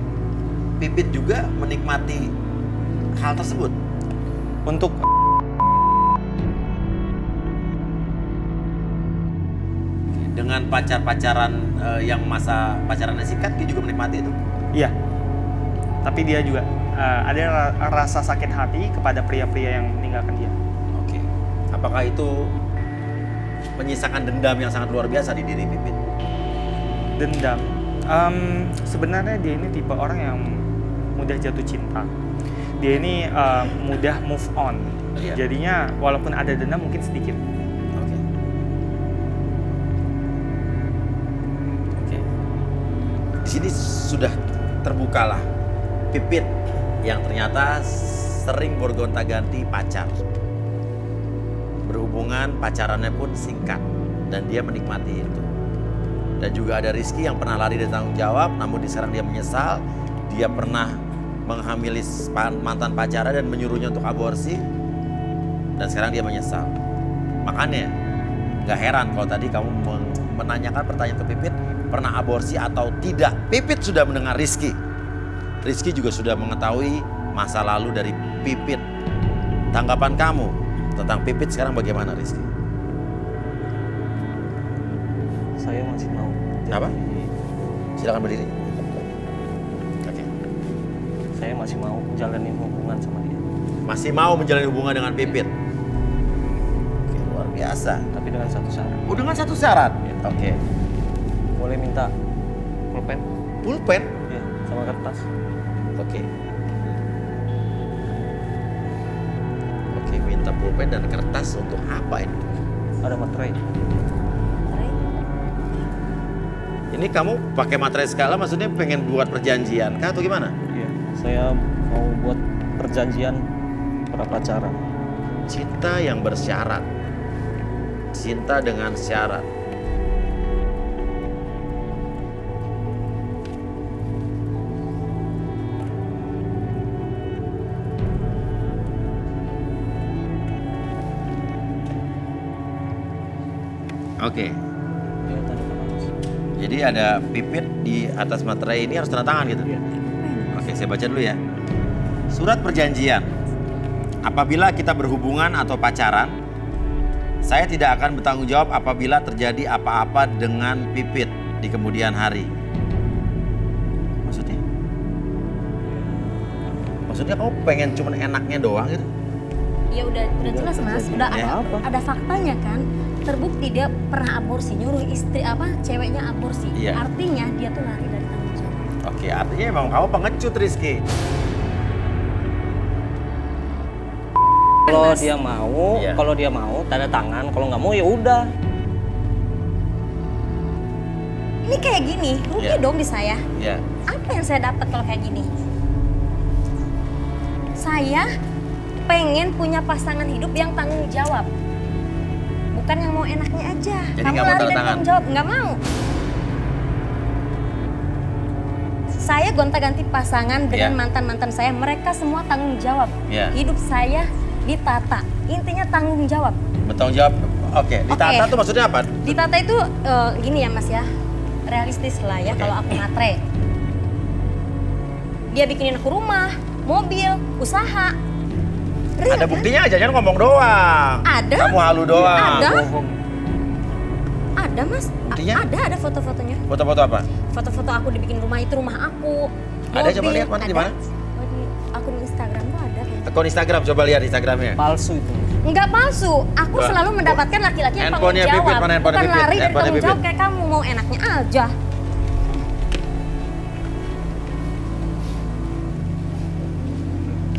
Pipit juga menikmati hal tersebut. Untuk Dengan pacar-pacaran yang masa pacarannya singkat, dia juga menikmati itu. iya. Tapi dia juga ada rasa sakit hati kepada pria-pria yang meninggalkan dia. Oke. Apakah itu menyisakan dendam yang sangat luar biasa di diri Pipit? Dendam. Sebenarnya dia ini tipe orang yang mudah jatuh cinta. Dia ini mudah move on. Iya. Jadinya walaupun ada dendam mungkin sedikit. Oke. Oke. Di sini sudah terbukalah Pipit yang ternyata sering bergonta-ganti pacar. Berhubungan pacarannya pun singkat dan dia menikmati itu. Dan juga ada Rizky yang pernah lari dari tanggung jawab, namun sekarang dia menyesal. Dia pernah menghamili mantan pacarnya dan menyuruhnya untuk aborsi. Dan sekarang dia menyesal. Makanya gak heran kalau tadi kamu menanyakan pertanyaan ke Pipit, pernah aborsi atau tidak. Pipit sudah mendengar Rizky. Rizky juga sudah mengetahui masa lalu dari Pipit. Tanggapan kamu tentang Pipit sekarang bagaimana, Rizky? Saya masih mau. Kenapa? Silakan berdiri. Oke. Saya masih mau jalanin hubungan sama dia. Masih mau menjalani hubungan dengan Pipit? Oke, luar biasa. Tapi dengan satu syarat. Oh, dengan satu syarat? Oke. Boleh minta pulpen? Pulpen? Ya, sama kertas. Oke. Oke, minta pulpen dan kertas untuk apa ini? Ada materai. Ini kamu pakai materai segala maksudnya pengen buat perjanjian kah atau gimana? Iya, saya mau buat perjanjian prapacaran. Cinta yang bersyarat. Cinta dengan syarat. Oke. Ya, tanda tangan, Mas. Jadi ada Pipit di atas materai ini harus tanda tangan gitu? Iya. Oke, saya baca dulu ya. Surat perjanjian. Apabila kita berhubungan atau pacaran, saya tidak akan bertanggung jawab apabila terjadi apa-apa dengan Pipit di kemudian hari. Maksudnya? Maksudnya kamu pengen cuman enaknya doang gitu? Ya udah jelas Mas, udah Ya. ada faktanya kan. Terbukti dia pernah aborsi, nyuruh istri ceweknya aborsi. Iya. Artinya dia tuh lari dari tanggung jawab. Oke, artinya emang kamu pengecut, Rizky. Kalau Mas. dia mau, Iya. kalau dia mau tanda tangan, kalau nggak mau ya udah. Ini kayak gini, rugi Iya. dong di saya. Ya. Apa yang saya dapat kalau kayak gini? Saya pengen punya pasangan hidup yang tanggung jawab. Bukan yang mau enaknya aja. Jadi Kamu nggak mau lari tanda dari tangan? tanggung jawab, nggak mau. Saya gonta-ganti pasangan dengan Iya. mantan-mantan saya. Mereka semua tanggung jawab. Iya. Hidup saya ditata. Intinya tanggung jawab. Bertanggung jawab. Oke, ditata Oke. tuh maksudnya apa? Ditata itu gini ya Mas ya. realistis lah ya kalau aku matre. Dia bikinin aku rumah, mobil, usaha. Real, Ada kan? buktinya aja, jangan ngomong doang. Ada. Kamu halu doang. Ada. Ada mas, Buktinya? ada foto-fotonya. Foto-foto apa? Foto-foto aku dibikin rumah itu rumah aku. Ada, coba Mobil, lihat, mana, di ada. mana? Oh, di akun Instagram tuh ada kayaknya. Akun Instagram, coba lihat Instagramnya. Palsu itu. Enggak palsu, aku Wah. selalu mendapatkan laki-laki yang tanggung Handphonenya jawab. Pipit, mana handphonenya Bukan Pipit? lari dari Handphonenya tanggung jawab Pipit. kayak kamu, mau enaknya aja.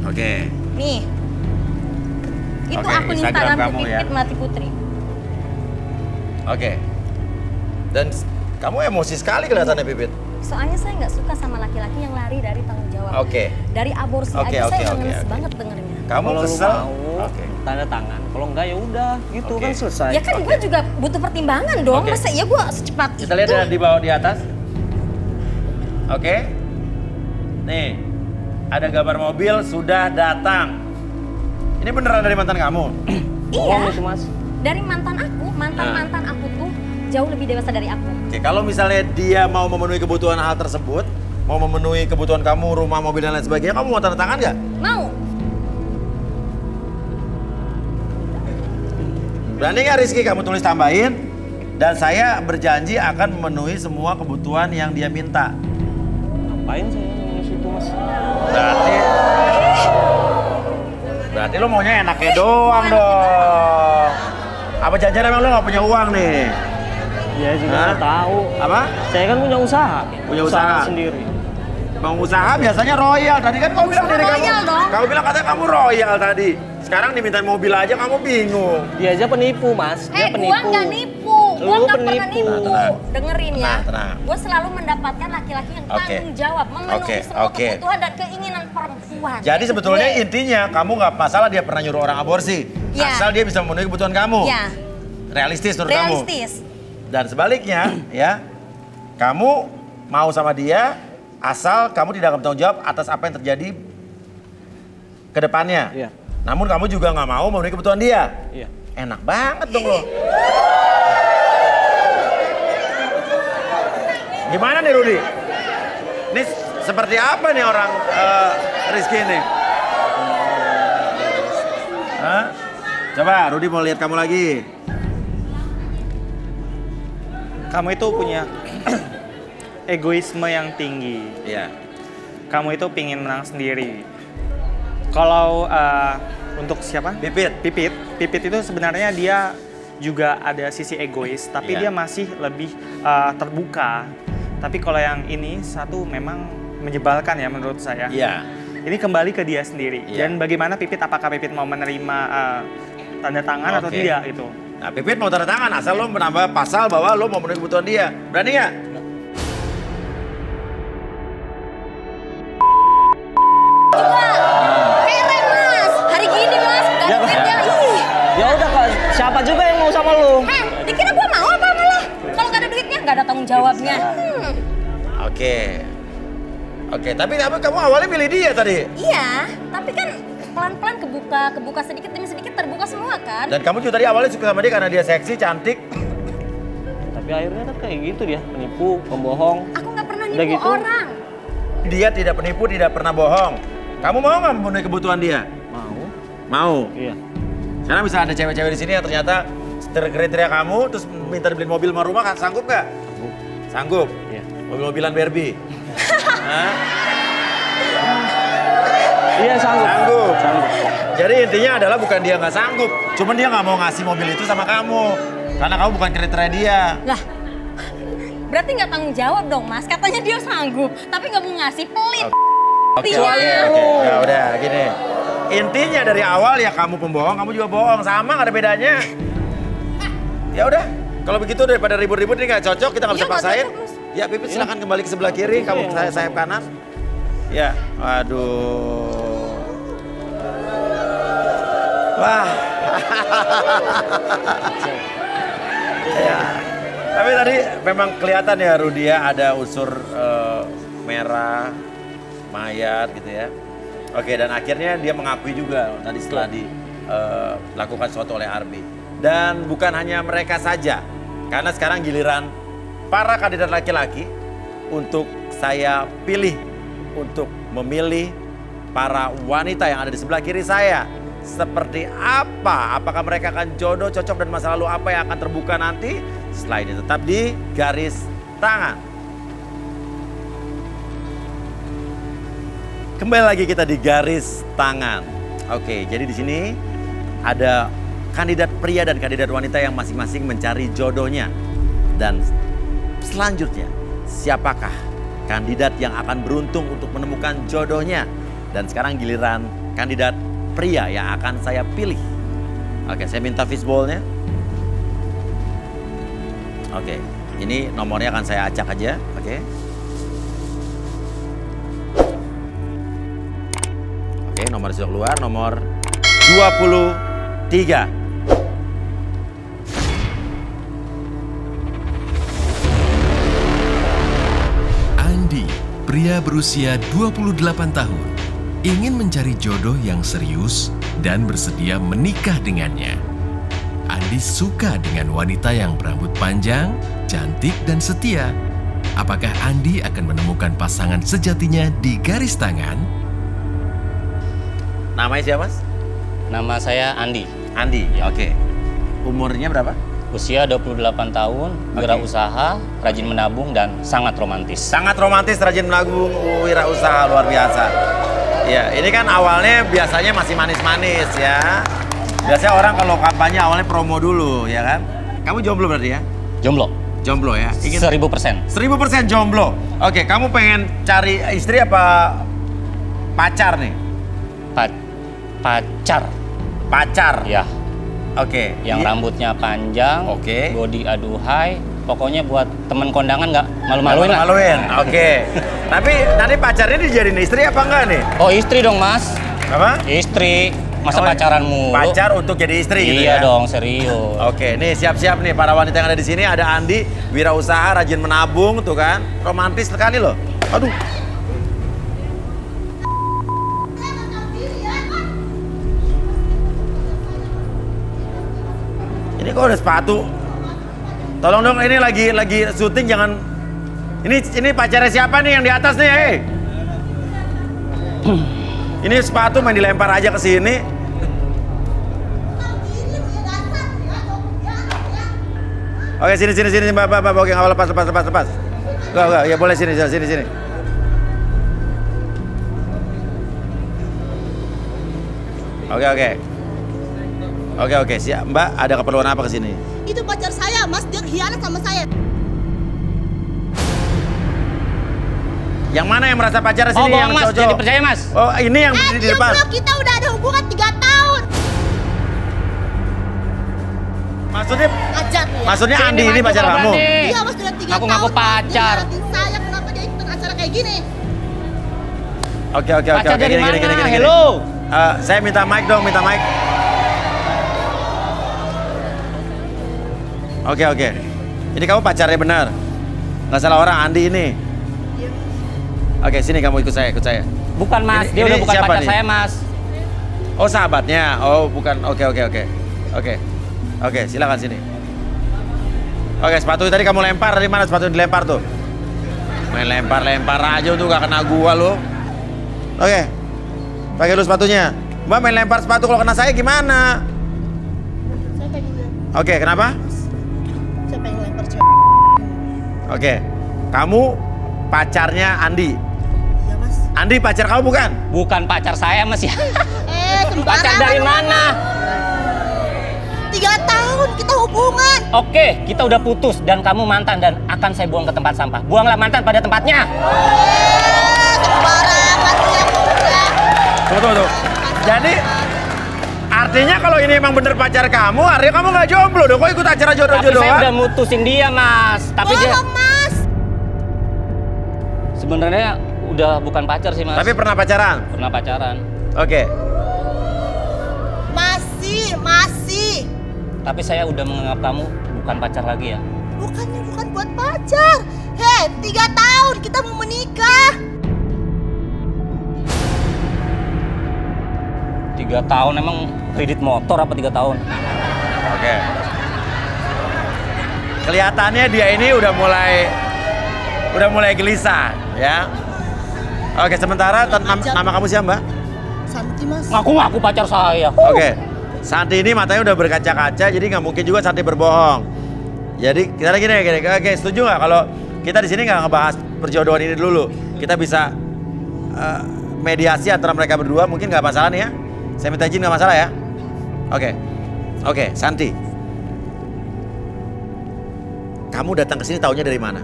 Oke. Nih, itu Oke, akun Instagram Instagram kamu ya. Pipit Melati Putri. Oke. Dan kamu emosi sekali kelihatannya, Pipit. Soalnya saya nggak suka sama laki-laki yang lari dari tanggung jawab. Oke. Dari aborsi Oke, aja oke, saya oke, ngenes oke. banget dengernya. Kamu Kalau lu kesel? mau, Oke. tanda tangan. Kalau enggak ya udah, gitu Oke. kan selesai. Ya kan gue juga butuh pertimbangan dong. Oke. Masa iya gue secepat Kita lihat itu? di bawah di atas. Oke. Nih, ada gambar mobil sudah datang. Ini beneran dari mantan kamu? Bohong Iya. itu mas. Dari mantan aku, mantan aku tuh jauh lebih dewasa dari aku. Oke, kalau misalnya dia mau memenuhi kebutuhan hal tersebut, mau memenuhi kebutuhan kamu, rumah, mobil, dan lain sebagainya, kamu mau tanda tangan nggak? Mau? Berani nggak Rizky kamu tulis tambahin? Dan saya berjanji akan memenuhi semua kebutuhan yang dia minta. Ngapain sih nulis itu mas? Berarti lo maunya enaknya doang dong. Apa janjian emang lo nggak punya uang nih? Ya juga Hah? nggak tahu. Apa? Saya kan punya usaha. Punya usaha? sendiri. Bang usaha biasanya royal. Tadi kan kamu bilang Usaha diri kamu. royal dong. Kamu bilang katanya kamu royal tadi. Sekarang dimintain mobil aja kamu bingung. Dia aja penipu mas. Dia Gua penipu. nggak nipu, gua Lu nggak pernah penipu. nipu. Tenang. Dengerin ya, Tenang. gue selalu mendapatkan laki-laki yang Oke. tanggung jawab, memenuhi Oke, semua oke. kebutuhan dan keinginan perempuan. Jadi Itu sebetulnya gue. intinya kamu nggak masalah dia pernah nyuruh orang aborsi. Ya. Asal dia bisa memenuhi kebutuhan kamu. Ya, Realistis menurut kamu. realistis. Dan sebaliknya ya, kamu mau sama dia asal kamu tidak akan bertanggung jawab atas apa yang terjadi ke depannya. Iya. Namun kamu juga nggak mau memenuhi kebutuhan dia. Iya. Enak banget dong lo. Gimana nih Rudi? Ini seperti apa nih orang Rizky ini? Hah? Coba Rudi mau lihat kamu lagi. Kamu itu punya egoisme yang tinggi. Iya. Kamu itu pingin menang sendiri. Kalau untuk siapa? Pipit. Pipit itu sebenarnya dia juga ada sisi egois, tapi Iya. dia masih lebih terbuka. Tapi kalau yang ini satu memang menyebalkan ya menurut saya. Iya. Ini kembali ke dia sendiri. Iya. Dan bagaimana Pipit, apakah Pipit mau menerima tanda tangan atau Oke. tidak itu? Nah, Pipit mau tanda tangan asal lo menambah pasal bahwa lo mau memenuhi kebutuhan dia. Berani nggak? Keren mas, hari gini mas, gak Ya, duitnya. Ih, Ya udah kok, siapa juga yang mau sama lu? dikira gue mau apa malah? Kalau gak ada duitnya, gak ada tanggung jawabnya. Oke. Oke, tapi kamu awalnya pilih dia tadi. Iya, tapi kan pelan-pelan kebuka sedikit demi sedikit terbuka semua kan? Dan kamu juga tadi awalnya suka sama dia karena dia seksi, cantik. Tapi akhirnya kan kayak gitu dia, penipu, pembohong. Aku gak pernah Udah nipu gitu? orang. Dia tidak penipu, tidak pernah bohong. Kamu mau nggak memenuhi kebutuhan dia? Mau? Mau. Iya. Sekarang bisa ada cewek-cewek di sini yang ternyata kriteria kamu, terus minta dibeliin mobil sama rumah, sanggup nggak? Sanggup. Iya. Mobil-mobilan Barbie. Hah? Iya sanggup. Sanggup. Sanggup. Jadi intinya adalah bukan dia nggak sanggup, cuman dia nggak mau ngasih mobil itu sama kamu, karena kamu bukan kriteria dia. Lah, berarti nggak tanggung jawab dong mas. Katanya dia sanggup, tapi nggak mau ngasih, pelit. Oke, Intinya. oke. Ya udah, gini. Intinya dari awal ya kamu pembohong, kamu juga bohong, sama nggak ada bedanya. Ya udah, kalau begitu daripada ribut-ribut ini nggak cocok, kita nggak Iya, bisa nggak paksain. cocok, Mas. Ya Pipit silakan kembali ke sebelah kiri, kamu saya sayap kanan. Ya, aduh. Wah. Ya. Tapi tadi memang kelihatan ya Rudia ada unsur merah, mayat gitu ya. Oke, dan akhirnya dia mengakui juga tadi setelah dilakukan sesuatu oleh Arbi. Dan bukan hanya mereka saja, karena sekarang giliran para kandidat laki-laki untuk saya pilih untuk memilih para wanita yang ada di sebelah kiri saya. Seperti apa? Apakah mereka akan jodoh, cocok, dan masa lalu apa yang akan terbuka nanti? Setelah ini tetap di garis tangan. Kembali lagi kita di garis tangan. Oke, jadi di sini ada kandidat pria dan kandidat wanita yang masing-masing mencari jodohnya. Dan selanjutnya, siapakah kandidat yang akan beruntung untuk menemukan jodohnya? Dan sekarang giliran kandidat pria yang akan saya pilih. Oke, saya minta fishbowl-nya. Oke, ini nomornya akan saya acak aja. Oke. Oke, nomor sudah keluar, nomor 23. Andi, pria berusia 28 tahun, ingin mencari jodoh yang serius dan bersedia menikah dengannya. Andi suka dengan wanita yang berambut panjang, cantik, dan setia. Apakah Andi akan menemukan pasangan sejatinya di garis tangan? Namanya siapa, Mas? Nama saya Andi. Andi, oke. Umurnya berapa? Usia 28 tahun, wirausaha, rajin menabung, dan sangat romantis. Sangat romantis, rajin menabung, wirausaha, luar biasa. Ya, ini kan awalnya biasanya masih manis-manis ya. Biasanya orang kalau kampanye awalnya promo dulu, ya kan? Kamu jomblo berarti ya? Jomblo. Jomblo ya? 1000%. 1000% jomblo. Oke, kamu pengen cari istri apa pacar nih? Pacar. Pacar? Ya. Oke. Yang rambutnya panjang, body aduhai, pokoknya buat temen kondangan nggak malu-maluin lah. Maluin, oke. Tapi nanti pacarnya dijadiin istri apa enggak nih? Oh, istri dong, Mas. Apa? Istri. Masa pacaran mulu? Pacar untuk jadi istri gitu ya? Iya dong, serius. Oke, nih siap-siap nih para wanita yang ada di sini. Ada Andi, wirausaha, rajin menabung, tuh kan. Romantis sekali loh. Aduh. Ini kok ada sepatu? Tolong dong, ini lagi syuting, jangan. Ini pacarnya siapa nih yang di atas nih, hei? Ini sepatu main dilempar aja ke sini. Oke, sini, Mbak. Oke, nggak lepas. Enggak, ya boleh sini. Oke, siap. Mbak, ada keperluan apa ke sini? Itu pacar saya, Mas. Dia khianat sama saya. Yang mana yang merasa pacar sini yang Mas, cocok? jadi percaya, Mas. Oh, ini yang berdiri di depan. Kita udah ada hubungan 3 tahun. Maksudnya Andi ini pacar kamu? Iya, Mas, udah 3 tahun. Ngaku pacar. Dia saya, kenapa dia ikutan acara kayak gini? Oke. Pacar dari mana? Gini. Hello. Saya minta mic dong, mic. Oke. Ini kamu pacarnya benar? Nggak salah orang, Andi ini. Oke, sini kamu ikut saya. Bukan, Mas. Dia udah bukan pacar saya, Mas. Oh, sahabatnya. Oh, bukan. Oke. Oke, silakan sini. Oke, sepatu tadi kamu lempar, dari mana sepatu dilempar tuh? Main lempar aja tuh, gak kena gua lo. Oke, pakai dulu sepatunya. Mbak main lempar sepatu, kalau kena saya gimana? Saya pengen. Oke, kenapa? Saya pengen lempar cewek. Oke, kamu pacarnya Andi. Iya, Mas. Andi pacar kamu bukan? Bukan pacar saya, Mas ya. Sembarangan. Pacar dari mana? 3 tahun kita hubungan. Oke, kita udah putus dan kamu mantan dan akan saya buang ke tempat sampah. Buanglah mantan pada tempatnya. Sembarangan ya. Tunggu. Jadi artinya kalau ini emang bener pacar kamu, artinya kamu nggak jomblo dong. Kok ikut acara jodoh-jodohan? Tapi saya udah mutusin dia, Mas. Tapi dia Mas. sebenarnya udah bukan pacar sih, Mas. Tapi pernah pacaran? Pernah pacaran. Oke. Masih. Tapi saya udah menganggap kamu bukan pacar lagi ya. Bukan buat pacar. 3 tahun kita mau menikah. 3 tahun emang kredit motor apa 3 tahun? Oke. Kelihatannya dia ini udah mulai gelisah, ya. Oke, sementara nama kamu siapa, Mbak? Santi, Mas. Ngaku-ngaku pacar saya. Oke, Santi ini matanya udah berkaca-kaca, jadi nggak mungkin juga Santi berbohong. Jadi kita gini. Oke, setuju nggak kalau kita di sini nggak ngebahas perjodohan ini dulu? Kita bisa mediasi antara mereka berdua, mungkin nggak masalah nih ya? Saya minta izin nggak masalah ya? Oke, Santi. Kamu datang ke sini taunya dari mana?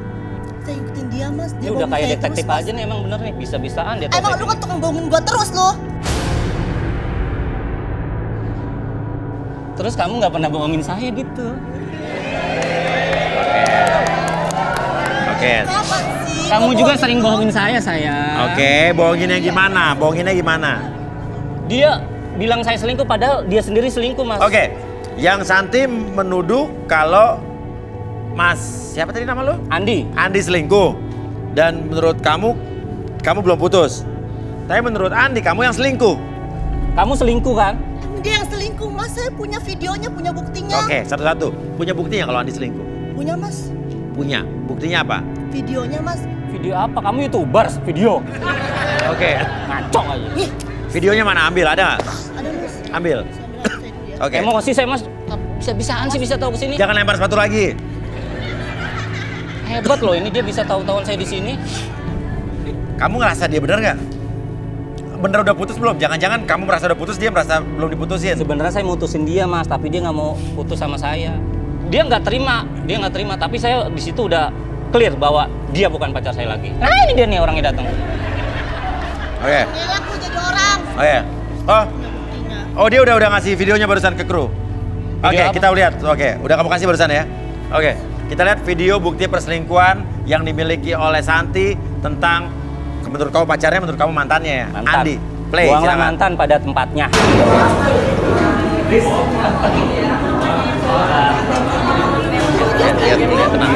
Saya ikutin dia, Mas. Dia udah kayak detektif aja nih, emang bener nih, bisa-bisaan dia. Emang lu kan tukang bohongin gua terus lo. Terus kamu nggak pernah bohongin saya gitu. Oke. Kamu juga sering bohongin saya. Oke, bohonginnya gimana? Dia bilang saya selingkuh, padahal dia sendiri selingkuh, Mas. Oke, yang Santi menuduh kalau Mas, siapa tadi nama lu? Andi selingkuh. Dan menurut kamu belum putus. Tapi menurut Andi, kamu yang selingkuh. Kamu selingkuh kan? Dia yang selingkuh, Mas. Saya punya videonya, punya buktinya. Oke, satu-satu. Punya buktinya kalau Andi selingkuh? Punya, Mas. Punya. Buktinya apa? Videonya, Mas. Video apa? Kamu YouTuber video? Oke. Ngaco aja. Videonya mana? Ambil, ada nggak? Ada, Mas. Ambil. Oke. Emosi saya, Mas. Bisa-bisaan sih bisa tahu kesini. Jangan lempar sepatu lagi. Hebat loh, ini dia bisa tahu-tahuan saya di sini. Kamu ngerasa dia bener nggak? Bener udah putus belum? Jangan-jangan kamu merasa udah putus, dia merasa belum diputusin. Sebenarnya saya mutusin dia, Mas, tapi dia nggak mau putus sama saya. Dia nggak terima, tapi saya di situ udah clear bahwa dia bukan pacar saya lagi. Nah, ini dia nih orangnya datang. Oke. Aku jadi orang. Oh ya. Oh dia udah ngasih videonya barusan ke kru. Oke, kita lihat. Oke, udah kamu kasih barusan ya. Oke, kita lihat video bukti perselingkuhan yang dimiliki oleh Santi tentang menurut kamu pacarnya, menurut kamu mantannya ya. Mantan. Andi, play. Buanglah silakan. mantan pada tempatnya. Lihat, tenang.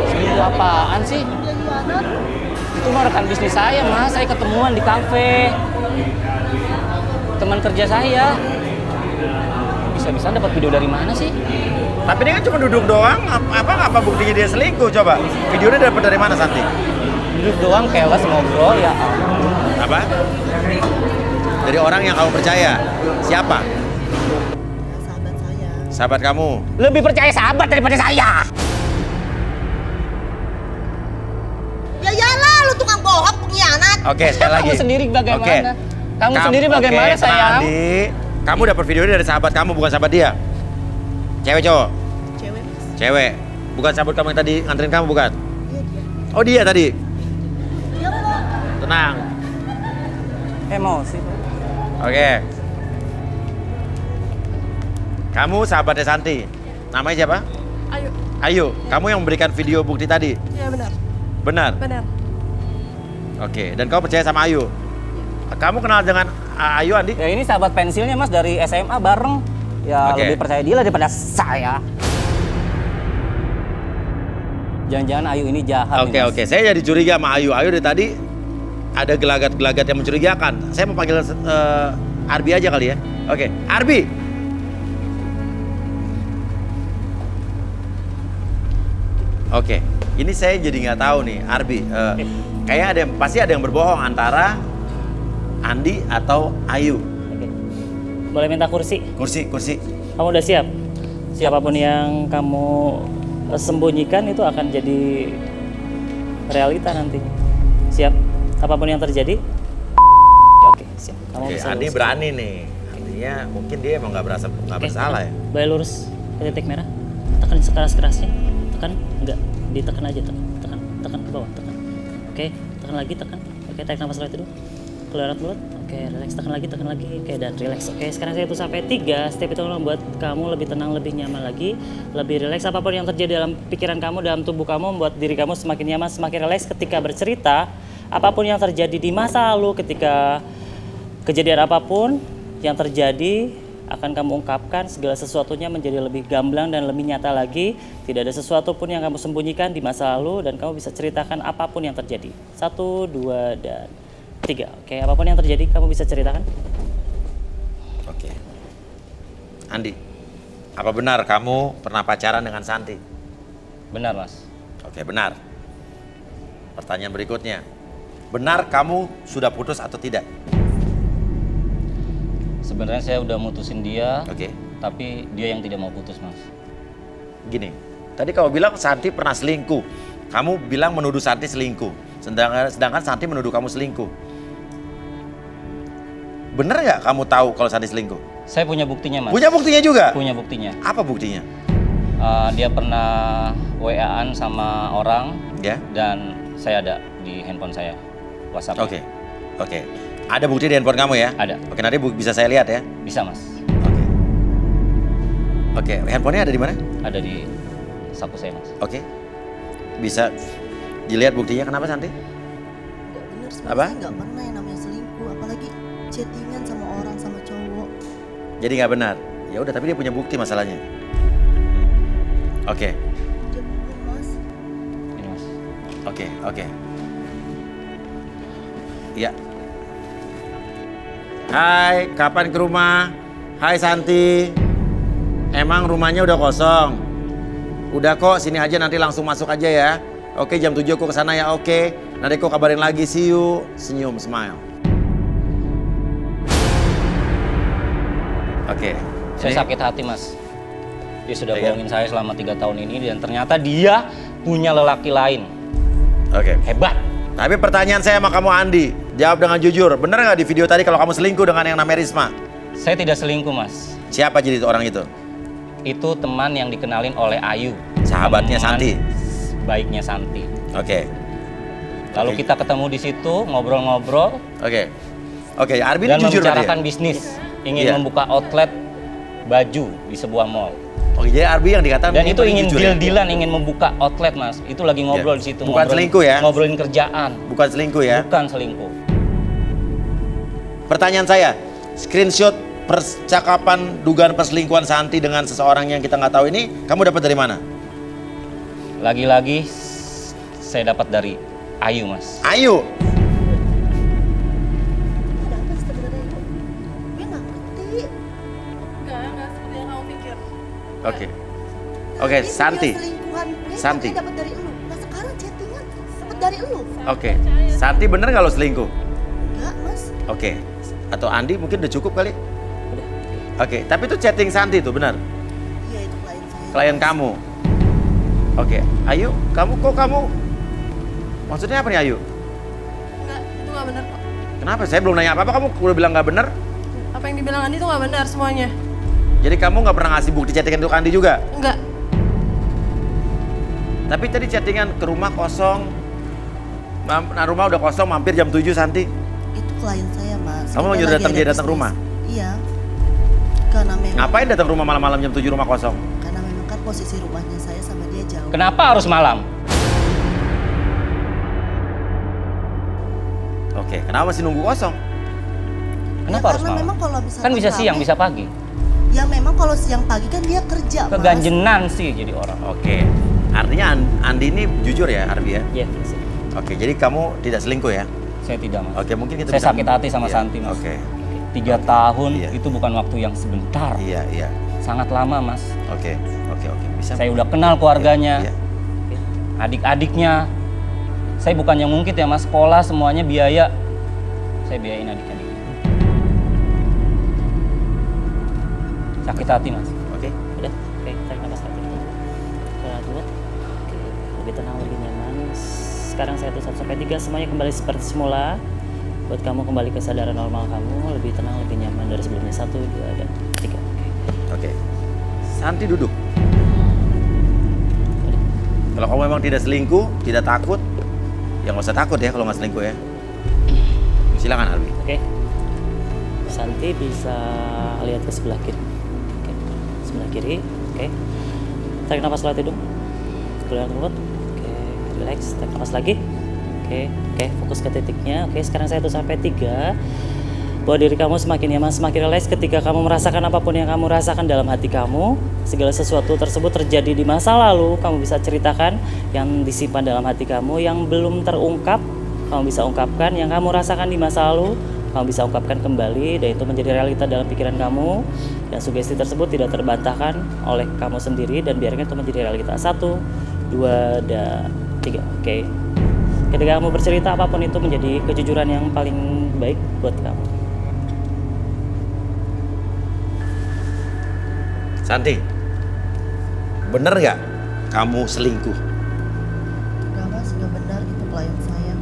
Itu apaan sih? Itu mah rekan bisnis saya, Mas. Saya ketemuan di kafe. Teman kerja saya. Bisa-bisa dapat video dari mana sih? Tapi dia kan cuma duduk doang. Apa buktinya dia selingkuh? Coba. Videonya dapat dari mana, Santi? Duduk doang, keles ngobrol ya. Apa? Dari orang yang kamu percaya. Siapa? Sahabat saya. Sahabat kamu. Lebih percaya sahabat daripada saya. Ya iyalah, lu tukang bohong, pengkhianat. Oke, sekali lagi. Kamu sendiri bagaimana? Oke. Kamu sendiri bagaimana, sayang? Andi, kamu dapat video ini dari sahabat kamu, bukan sahabat dia. Cewek cowok? Cewek, Mas. Cewek. Bukan sahabat kamu yang tadi nganterin kamu, bukan? Dia. Oh dia tadi? Dia kok. Tenang. Emosi. Oke. Kamu sahabatnya Santi. Namanya siapa? Ayu. Ayu. Kamu yang memberikan video bukti tadi? Ya benar. Benar? Benar. Oke. Dan kamu percaya sama Ayu? Kamu kenal dengan Ayu, Andi? Ya ini sahabat pensilnya, Mas, dari SMA bareng. Ya Oke. lebih percaya dia lah daripada saya. Jangan-jangan Ayu ini jahat. Oke. Saya jadi curiga sama Ayu. Ayu dari tadi ada gelagat-gelagat yang mencurigakan. Saya mau panggil Arbi aja kali ya. Oke, Arbi. Oke, ini saya jadi nggak tahu nih, Arbi. Kayaknya pasti ada yang berbohong antara Andi atau Ayu. Oke. Boleh minta kursi? Kursi. Kamu udah siap? Siapapun yang kamu sembunyikan itu akan jadi realita nantinya. Siap? Apapun yang terjadi? Oke, siap. Kamu Oke, bisa Andi lurus. berani nih. Artinya mungkin dia emang nggak bersalah ya. Boleh lurus ke titik merah. Tekan sekeras-kerasnya. Tekan, enggak. Ditekan aja, tekan ke bawah, tekan. Oke, tekan lagi, tekan. Oke, tarik nafas lewat dulu. Keluar mulut. Oke, relax, tekan lagi. Oke, dan relax. Oke, sekarang saya hitung sampai 3. Step itu membuat kamu lebih tenang, lebih nyaman lagi, lebih relax. Apapun yang terjadi dalam pikiran kamu, dalam tubuh kamu, membuat diri kamu semakin nyaman, semakin relax ketika bercerita. Apapun yang terjadi di masa lalu, ketika kejadian apapun yang terjadi, akan kamu ungkapkan, segala sesuatunya menjadi lebih gamblang dan lebih nyata lagi. Tidak ada sesuatu pun yang kamu sembunyikan di masa lalu, dan kamu bisa ceritakan apapun yang terjadi. 1, 2, dan 3. Oke, apapun yang terjadi kamu bisa ceritakan. Oke. Andi, Apa benar kamu pernah pacaran dengan Santi? Benar, Mas. Oke, benar. Pertanyaan berikutnya. Benar kamu sudah putus atau tidak? Sebenarnya saya udah mutusin dia, Oke. tapi dia yang tidak mau putus, Mas. Gini, tadi kamu bilang Santi pernah selingkuh. Kamu bilang menuduh Santi selingkuh. Sedangkan Santi menuduh kamu selingkuh. Bener nggak kamu tahu kalau Santi selingkuh? Saya punya buktinya, Mas. Punya buktinya juga? Punya buktinya. Apa buktinya? Dia pernah WA-an sama orang, Ya. dan saya ada di handphone saya, WhatsApp. Oke. Oke. Ada bukti di handphone kamu ya? Ada. Oke, nanti bisa saya lihat ya? Bisa, Mas. Oke. Oke, handphonenya ada di mana? Ada di saku saya, Mas. Oke. Bisa dilihat buktinya, kenapa Santi? Nggak bener, Apa? sebenarnya saya nggak pernah yang namanya selingkuh, apalagi chattingan sama orang, sama cowok. Jadi nggak benar. Ya udah, tapi dia punya bukti masalahnya. Oke. Dia bohong, Mas. Ini, Mas. Oke, oke. Ya. Hai, kapan ke rumah? Hai Santi. Emang rumahnya udah kosong? Udah kok, sini aja nanti langsung masuk aja ya. Oke, jam 7 aku kesana ya, oke. Nanti aku kabarin lagi, see you. Senyum, smile. Oke. Saya Ini- sakit hati, Mas. Dia sudah Iya. bohongin saya selama 3 tahun ini, dan ternyata dia punya lelaki lain. Oke. Hebat. Tapi pertanyaan saya sama kamu Andi, jawab dengan jujur. Bener nggak di video tadi kalau kamu selingkuh dengan yang namanya Risma? Saya tidak selingkuh, Mas. Siapa jadi orang itu? Itu teman yang dikenalin oleh Ayu. Sahabatnya Teman Santi? Baiknya Santi. Oke. Lalu Oke. kita ketemu di situ, ngobrol-ngobrol, Oke. Oke, Arbi dan ini jujur berarti membicarakan ya? bisnis. Ingin Iya. membuka outlet baju di sebuah mall. Oke, jadi Arbi yang dikatakan Dan ini itu paling ingin jujur ya? deal-dealan, ingin membuka outlet, Mas. Itu lagi ngobrol Iya. di situ. Bukan selingkuh ya? Ngobrolin kerjaan. Bukan selingkuh ya? Bukan selingkuh. Pertanyaan saya, screenshot percakapan dugaan perselingkuhan Santi dengan seseorang yang kita nggak tahu ini, kamu dapat dari mana? Lagi-lagi saya dapat dari Ayu, Mas. Ayu. Ada apa sebenarnya itu? Gue nggak ngerti. Enggak seperti yang kamu pikir. Oke. Oke, Ini Santi. video selingkuhan gue Santi. katanya dapat dari elu. Nah sekarang chattingan dapat dari elu. Oke. Santi bener nggak lo selingkuh? Enggak, Mas. Oke. Atau Andi mungkin udah cukup kali? Oke, tapi itu chatting Santi itu benar? Iya, itu klien saya. Klien kamu? Oke, Ayu, kamu maksudnya apa nih Ayu? Enggak, itu nggak benar kok. Kenapa? Saya belum nanya apa-apa, kamu udah bilang nggak benar? Apa yang dibilang Andi itu nggak benar semuanya. Jadi kamu nggak pernah ngasih bukti chattingan untuk Andi juga? Enggak. Tapi tadi chattingan ke rumah kosong, nah rumah udah kosong, mampir jam 7 Santi. Itu klien saya, Mas. Kamu Kita nyuruh lagi datang ada dia datang bisnis. rumah? Iya. Karena memang Ngapain datang rumah malam-malam jam 7 rumah kosong? karena memang kan posisi rumahnya saya sama dia jauh. Kenapa harus malam? Oke, kenapa masih nunggu kosong? Kenapa harus karena malam? memang kalau misalkan Kan bisa siang, rame, bisa pagi. Ya memang kalau siang pagi kan dia kerja, Mas. Keganjenan sih jadi orang. Oke, artinya Andi ini jujur ya, Arbi ya? Iya. Oke, jadi kamu tidak selingkuh ya? Saya tidak, Mas. Oke, mungkin kita Saya bisa... sakit hati sama Iya, Santi, Mas. Oke, 3 tahun Iya. itu bukan waktu yang sebentar. iya. Sangat lama, Mas. Oke. Bisa. Saya udah kenal keluarganya, Iya. adik-adiknya. Saya bukan yang ngungkit ya, Mas. Sekolah semuanya biaya. Saya biayain adik-adik. Sakit hati, Mas. Oke. Udah, oke, tarik nafas lagi. Kedua, oke, lebih tenang, lebih nyaman. Sekarang saya hitung 1 sampai 3, semuanya kembali seperti semula. Buat kamu kembali ke kesadaran normal kamu, lebih tenang, lebih nyaman dari sebelumnya. 1, 2, dan 3. Oke. Santi duduk. Kalau kamu memang tidak selingkuh, tidak takut, ya nggak usah takut ya kalau nggak selingkuh ya. Silakan Arbi. Oke. Santi bisa lihat ke sebelah kiri. Oke. Sebelah kiri. Oke. Tarik nafas lewat hidung. Keluar mulut. Oke. Relax. Tarik nafas lagi. Oke. Oke. Fokus ke titiknya. Oke. Sekarang saya hitung sampai 3. Bahwa diri kamu semakin nyaman, semakin relax ketika kamu merasakan apapun yang kamu rasakan dalam hati kamu. Segala sesuatu tersebut terjadi di masa lalu, kamu bisa ceritakan. Yang disimpan dalam hati kamu, yang belum terungkap, kamu bisa ungkapkan. Yang kamu rasakan di masa lalu, kamu bisa ungkapkan kembali dan itu menjadi realita dalam pikiran kamu, dan sugesti tersebut tidak terbantahkan oleh kamu sendiri, dan biarkan itu menjadi realita. 1, 2, dan 3. Oke. Ketika kamu bercerita, apapun itu menjadi kejujuran yang paling baik buat kamu. Santi, bener nggak kamu selingkuh? Enggak mas, enggak benar, itu klien saya.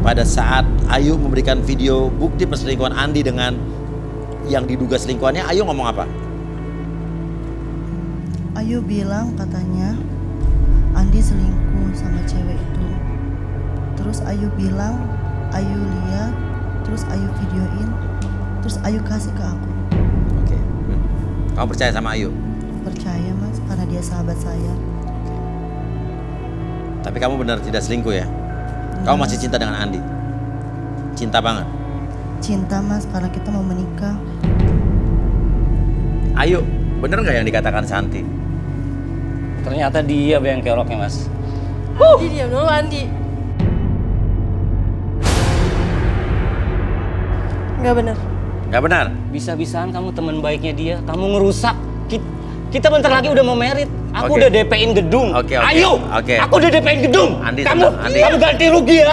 Pada saat Ayu memberikan video bukti perselingkuhan Andi dengan yang diduga selingkuhannya, Ayu ngomong apa? Ayu bilang katanya Andi selingkuh sama cewek itu. Terus Ayu bilang, Ayu lihat, terus Ayu videoin, terus Ayu kasih ke aku. Oke. Kamu percaya sama Ayu? Percaya mas, karena dia sahabat saya. Tapi kamu benar tidak selingkuh ya? Kamu masih cinta dengan Andi? Cinta banget? Cinta mas, karena kita mau menikah. Ayu, bener nggak yang dikatakan Santi? Ternyata dia yang keroknya, Mas. Andi, diam dulu Andi. Nggak benar. Nggak benar? Bisa-bisaan kamu teman baiknya dia, kamu ngerusak. Kita bentar lagi udah mau merit. Aku udah DP-in gedung. Ayo, aku udah DP-in gedung. Andi, kamu Andi. Kamu ganti rugi ya.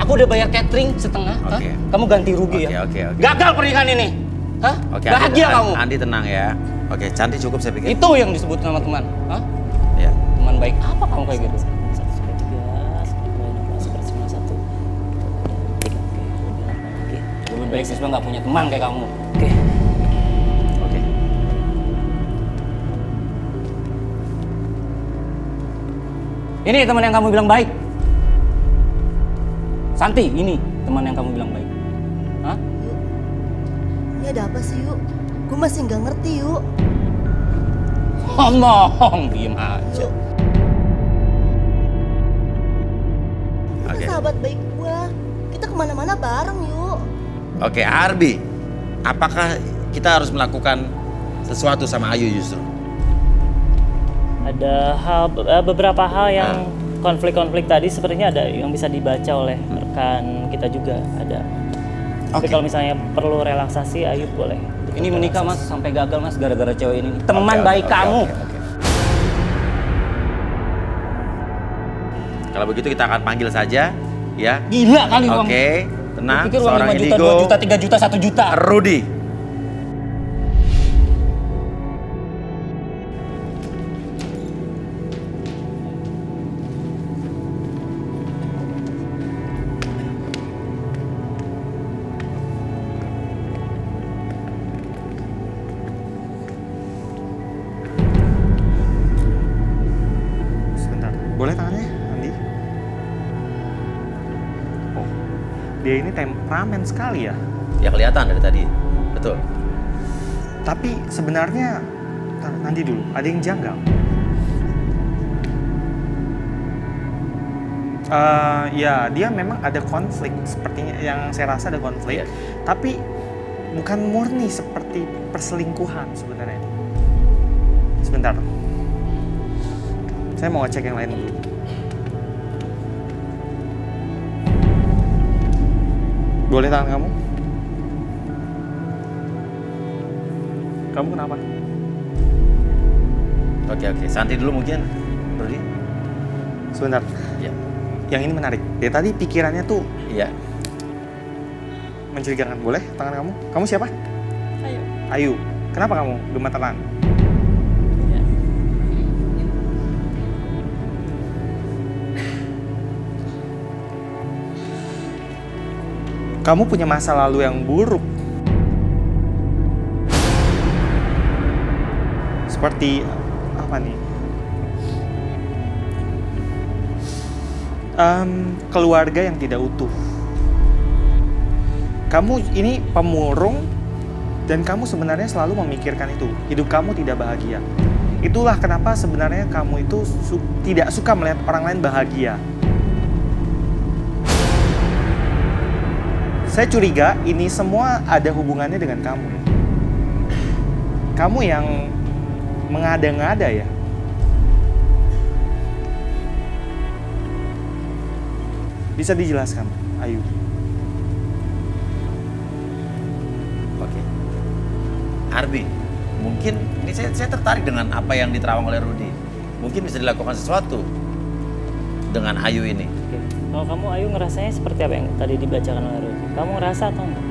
Aku udah bayar catering setengah. Kamu ganti rugi ya. Gagal pernikahan ini. Hah? Bahagia kamu. Andi tenang ya. Oke, Cantik cukup saya pikir. Itu yang disebut nama teman. Hah? Ya. Teman baik apa kamu kayak gitu? 1, 2, 3, 4, 5, 6, 7, 8, 9, 10, 11, 12, 13. Lebih baik siswa nggak punya teman kayak kamu. Oke. Ini teman yang kamu bilang baik. Santi, ini teman yang kamu bilang baik. Hah? Yuk, ini ada apa sih yuk? Gue masih nggak ngerti yuk. Ngomong, diem aja. Kita sahabat baik gue. Kita kemana-mana bareng yuk. Oke, Arbi, apakah kita harus melakukan sesuatu sama Ayu justru? Ada beberapa hal yang konflik-konflik tadi sepertinya ada yang bisa dibaca oleh rekan kita juga ada. Tapi kalau misalnya perlu relaksasi, Ayu boleh. Ini menikah Mas sampai gagal Mas gara-gara cewek ini. Teman baik kamu. Kalau begitu kita akan panggil saja, ya. Gila kali kamu. Oke, tenang. Pikir uang Seorang 5 juta, indigo. 2 juta, 3 juta, 1 juta. Rudy. Boleh tangannya, Andi? Oh, dia ini temperamen sekali ya? Ya kelihatan dari tadi, betul. Tapi sebenarnya, nanti dulu, ada yang janggal. Ya, dia memang ada konflik, sepertinya yang saya rasa ada konflik. Tapi bukan murni seperti perselingkuhan sebenarnya. Sebentar. Saya mau ngecek yang lain dulu. Boleh tangan kamu? Kamu kenapa? Oke, Santi dulu mungkin, Rudy. Sebentar. Ya. Yang ini menarik. Dari tadi pikirannya tuh Iya. mencurigakan. Boleh tangan kamu? Kamu siapa? Ayu. Ayu. Kenapa kamu gemeteran? Kamu punya masa lalu yang buruk. Seperti apa nih? Keluarga yang tidak utuh. Kamu ini pemurung dan kamu sebenarnya selalu memikirkan itu. Hidup kamu tidak bahagia. Itulah kenapa sebenarnya kamu itu tidak suka melihat orang lain bahagia. Saya curiga ini semua ada hubungannya dengan kamu. Kamu yang mengada-ngada ya. Bisa dijelaskan, Ayu? Oke. Arbi, mungkin ini saya tertarik dengan apa yang diterawang oleh Rudi. Mungkin bisa dilakukan sesuatu dengan Ayu ini. Oke. Kalau kamu Ayu ngerasanya seperti apa yang tadi dibacakan oleh Rudi? Kamu ngerasa atau enggak?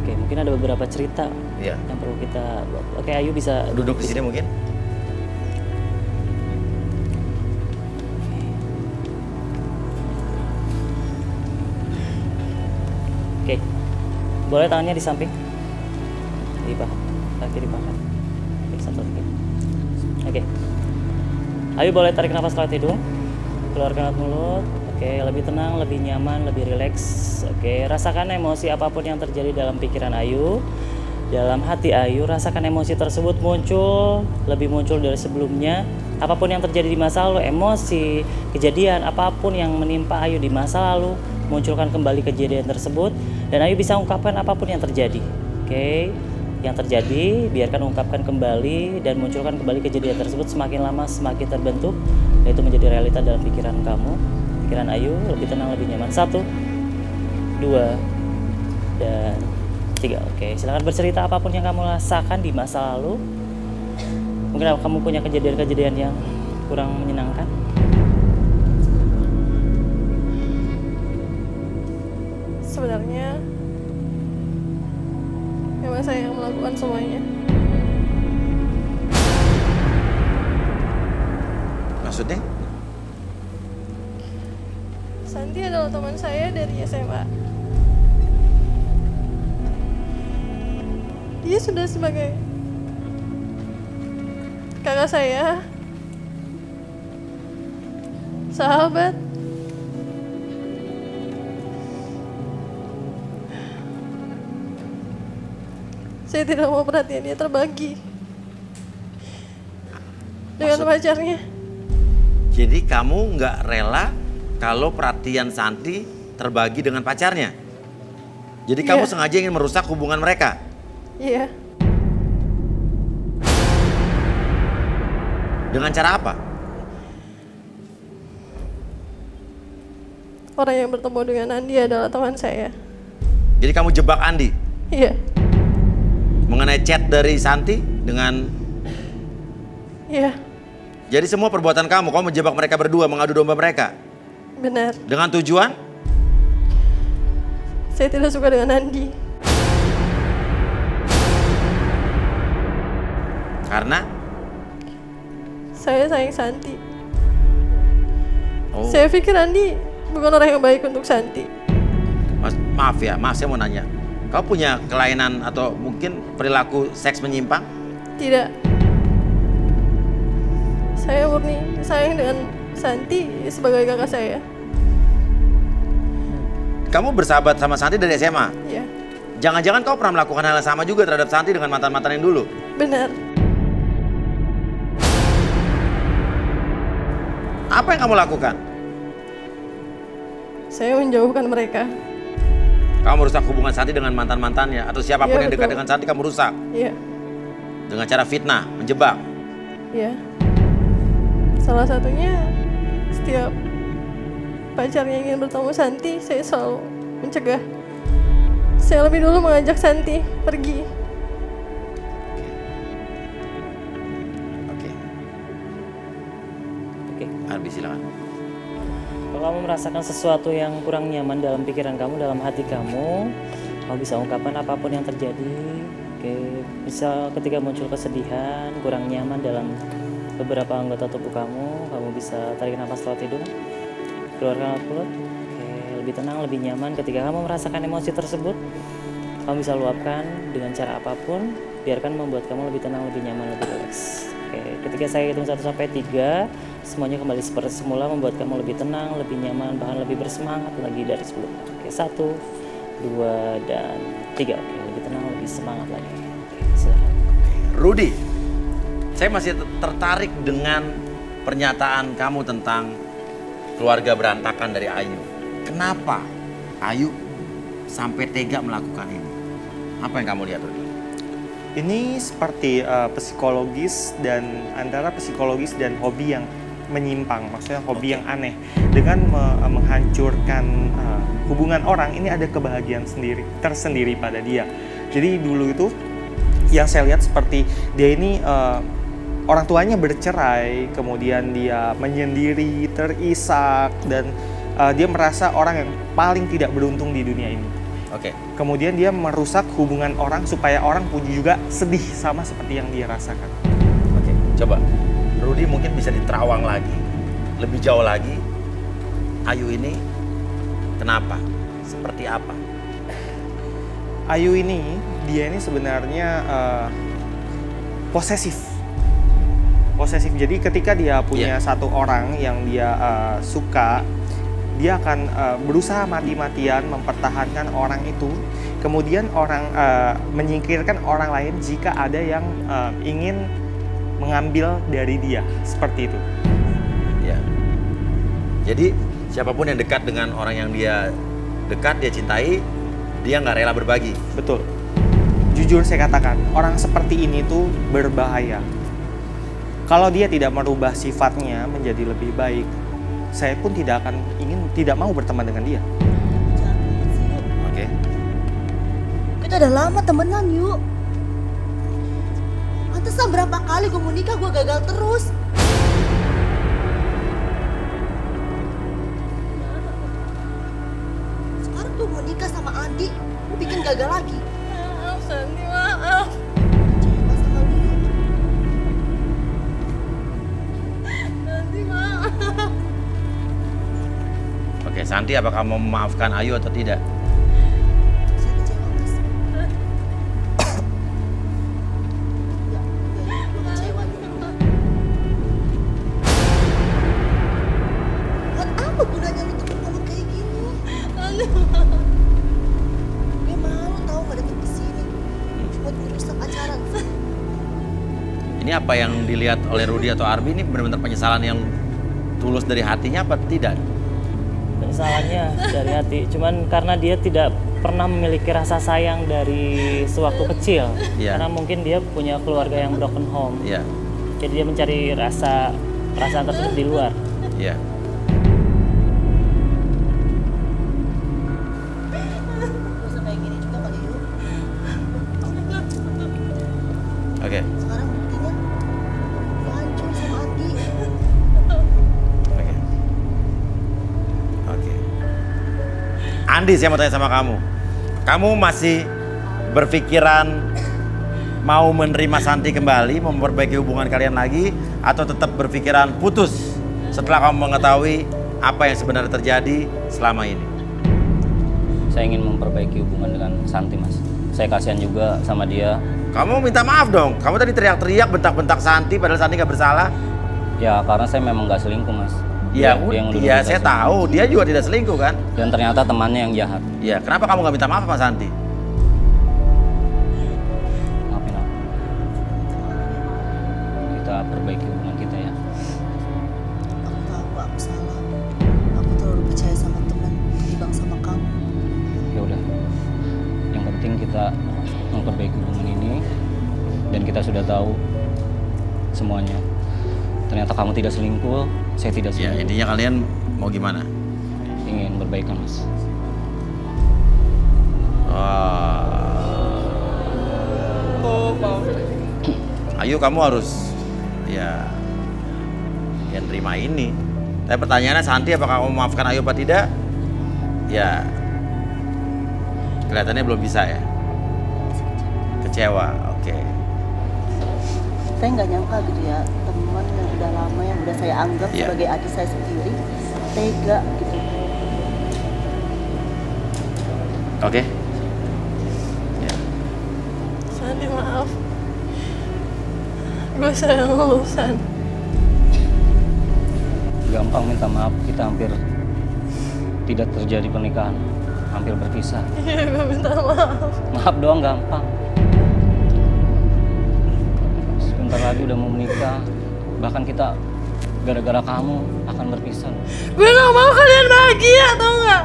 Oke, mungkin ada beberapa cerita Iya. yang perlu kita buat. Oke, Ayu bisa Duduk di sini mungkin. Oke, boleh tangannya di samping, di paha, kaki di paha. Oke, satu lagi. Oke, Ayu boleh tarik nafas lewat hidung, keluarkan lewat mulut. Oke, lebih tenang, lebih nyaman, lebih rileks. Oke, rasakan emosi apapun yang terjadi dalam pikiran Ayu, dalam hati Ayu. Rasakan emosi tersebut lebih muncul dari sebelumnya. Apapun yang terjadi di masa lalu, emosi, kejadian, apapun yang menimpa Ayu di masa lalu, munculkan kembali kejadian tersebut dan Ayu bisa ungkapkan apapun yang terjadi. Oke, yang terjadi biarkan ungkapkan kembali dan munculkan kembali kejadian tersebut. Semakin lama semakin terbentuk, yaitu menjadi realita dalam pikiran kamu, pikiran Ayu. Lebih tenang, lebih nyaman. 1, 2, dan 3. Oke, silakan bercerita apapun yang kamu rasakan di masa lalu. Mungkin kamu punya kejadian-kejadian yang kurang menyenangkan. Sebenarnya memang saya yang melakukan semuanya. Maksudnya? Santi adalah teman saya dari SMA. Dia sudah sebagai kakak saya, sahabat. Saya tidak mau perhatiannya terbagi dengan pacarnya. Jadi kamu nggak rela kalau perhatian Santi terbagi dengan pacarnya? Jadi kamu sengaja ingin merusak hubungan mereka? Iya. Dengan cara apa? Orang yang bertemu dengan Andi adalah teman saya. Jadi kamu jebak Andi? Iya. Mengenai chat dari Santi dengan... Iya. Jadi semua perbuatan kamu menjebak mereka berdua, mengadu domba mereka? Benar. Dengan tujuan? Saya tidak suka dengan Andi. Karena? Saya sayang Santi. Oh. Saya pikir Andi bukan orang yang baik untuk Santi. Maaf ya, saya mau nanya. Kau punya kelainan atau mungkin perilaku seks menyimpang? Tidak. Saya murni sayang dengan Santi sebagai kakak saya. Kamu bersahabat sama Santi dari SMA? Iya. Jangan-jangan kau pernah melakukan hal yang sama juga terhadap Santi dengan mantan-mantan yang dulu? Benar. Apa yang kamu lakukan? Saya menjauhkan mereka. Kamu merusak hubungan Santi dengan mantan-mantannya atau siapapun yang dekat dengan Santi kamu rusak? Iya. Dengan cara fitnah, menjebak? Iya. Salah satunya setiap pacarnya ingin bertemu Santi, saya selalu mencegah. Saya lebih dulu mengajak Santi pergi. Oke, Arbi silakan. Kalau kamu merasakan sesuatu yang kurang nyaman dalam pikiran kamu, dalam hati kamu bisa ungkapkan apapun yang terjadi. Oke, bisa ketika muncul kesedihan, kurang nyaman dalam beberapa anggota tubuh kamu bisa tarik nafas lewat hidung, keluarkan lewat mulut. Oke, lebih tenang, lebih nyaman. Ketika kamu merasakan emosi tersebut, kamu bisa luapkan dengan cara apapun, biarkan membuat kamu lebih tenang, lebih nyaman, lebih rileks. Oke, ketika saya hitung 1 sampai 3, semuanya kembali seperti semula, membuat kamu lebih tenang, lebih nyaman, bahkan lebih bersemangat lagi dari sebelumnya. Oke, 1, 2, dan 3. Oke, lebih tenang, lebih semangat lagi. Oke, silakan. Rudi, saya masih tertarik dengan pernyataan kamu tentang keluarga berantakan dari Ayu. Kenapa Ayu sampai tega melakukan ini? Apa yang kamu lihat, Rudi? Ini seperti psikologis dan antara psikologis dan hobi yang menyimpang, maksudnya hobi yang aneh. Dengan menghancurkan hubungan orang, ini ada kebahagiaan tersendiri pada dia. Jadi dulu itu yang saya lihat seperti dia ini orang tuanya bercerai, kemudian dia menyendiri, terisak, dan dia merasa orang yang paling tidak beruntung di dunia ini. Oke. Kemudian dia merusak hubungan orang supaya orang pun juga sedih sama seperti yang dia rasakan. Oke, coba Rudy mungkin bisa diterawang lagi, lebih jauh lagi. Ayu ini kenapa? Seperti apa? Ayu ini, dia ini sebenarnya posesif. Jadi ketika dia punya satu orang yang dia suka, dia akan berusaha mati-matian mempertahankan orang itu. Kemudian orang menyingkirkan orang lain jika ada yang ingin mengambil dari dia, seperti itu. Ya. Jadi siapapun yang dekat dengan orang yang dia dekat, dia cintai, dia nggak rela berbagi. Betul. Jujur saya katakan, orang seperti ini tuh berbahaya. Kalau dia tidak merubah sifatnya menjadi lebih baik, saya pun tidak mau berteman dengan dia. Oke. Kita udah lama temenan yuk. Pantesan berapa kali gue mau nikah gue gagal terus. Sekarang gue mau nikah sama Andi, gue bikin gagal lagi. Maaf Santi, maaf. Santi, maaf. Oke, Santi, apakah kamu memaafkan Ayu atau tidak? Buat apa gunanya lu temen ngomong kayak gini? Gue malu tau gak datang ke sini. Cuma merusak acara. Ini apa yang dilihat oleh Rudy atau Arbi ini benar-benar penyesalan yang tulus dari hatinya apa tidak? Penyesalannya dari hati, cuman karena dia tidak pernah memiliki rasa sayang dari sewaktu kecil. Karena mungkin dia punya keluarga yang broken home. Jadi dia mencari perasaan tersebut di luar. Oke. Sekarang buktinya gue hancur sama Andi. Andi, saya mau tanya sama kamu. Kamu masih berpikiran mau menerima Santi kembali, memperbaiki hubungan kalian lagi, atau tetap berpikiran putus setelah kamu mengetahui apa yang sebenarnya terjadi selama ini? Saya ingin memperbaiki hubungan dengan Santi, Mas. Saya kasihan juga sama dia. Kamu minta maaf dong. Kamu tadi teriak-teriak, bentak-bentak Santi, padahal Santi nggak bersalah. Ya, karena saya memang nggak selingkuh, Mas. Ya, saya tahu. Dia juga tidak selingkuh kan? Dan ternyata temannya yang jahat. Iya, kenapa kamu nggak minta maaf sama Santi? Maafin aku. Kita perbaiki hubungan kita ya. Aku tahu aku salah. Aku terlalu percaya sama teman ketimbang sama kamu. Ya udah. Yang penting kita memperbaiki hubungan ini dan kita sudah tahu semuanya. Ternyata kamu tidak selingkuh, saya tidak selingkuh. Ya, intinya kalian mau gimana? Ingin berbaikan, Mas. Ayu, kamu harus ya terima ini. Tapi pertanyaannya, Santi, apakah kamu memaafkan Ayu apa tidak? Ya, kelihatannya belum bisa ya. Kecewa, oke. Saya nggak nyangka gitu ya, teman yang udah lama, yang udah saya anggap sebagai adik saya sendiri, tega gitu. Oke. Santi, maaf. Gue sayang lu, San. Gampang minta maaf, kita hampir tidak terjadi pernikahan, hampir berpisah. Iya, gue minta maaf. Maaf doang gampang. Sebentar lagi udah mau menikah, bahkan kita gara-gara kamu akan berpisah. Gue gak mau kalian bahagia, tau gak?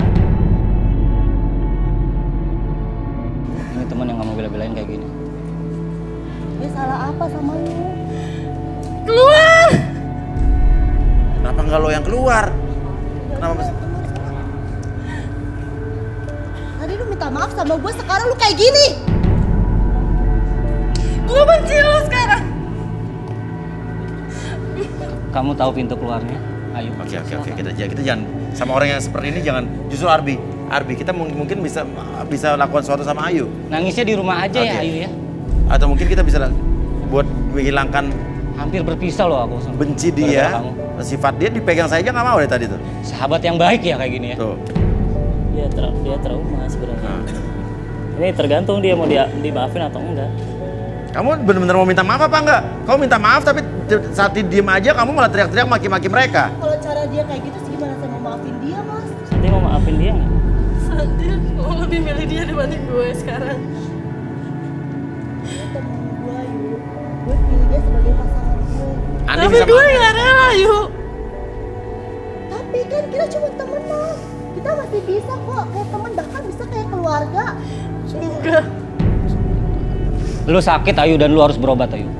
Ini teman yang kamu bela-belain kayak gini. Gue salah apa sama lu? Keluar! Kenapa nggak lo yang keluar? Kenapa masih? Tadi lu minta maaf sama gue, sekarang lu kayak gini. Gue benci lo sekarang. Kamu tahu pintu keluarnya? Ayo. Oke. Kita jangan sama orang yang seperti ini, jangan. Justru Arbi, kita mungkin bisa lakukan sesuatu sama Ayu. Nangisnya di rumah aja ya, Ayu ya. Atau mungkin kita bisa buat menghilangkan. Hampir berpisah loh aku sama Benci dia, sifat dia dipegang saya aja nggak mau dari tadi tuh. Sahabat yang baik ya kayak gini ya. Tuh. Dia trauma sebenarnya. Ini tergantung dia mau dimaafin atau enggak. Kamu benar-benar mau minta maaf apa enggak? Kamu minta maaf tapi saat diem aja kamu malah teriak-teriak maki-maki mereka. Kalau cara dia kayak gitu sih gimana saya mau maafin dia, Mas? Santi mau maafin dia nggak? Santi mau lebih milih dia dibanding gue sekarang. Dia temen gue, Ayu. Gue pilih dia sebagai pasangan gue. Andi Tapi bisa gue nggak rela, yuk. Tapi kan kita cuma temenan. Kita masih bisa kok kayak teman, bahkan bisa kayak keluarga. Enggak. Lu sakit Ayu dan lu harus berobat Ayu.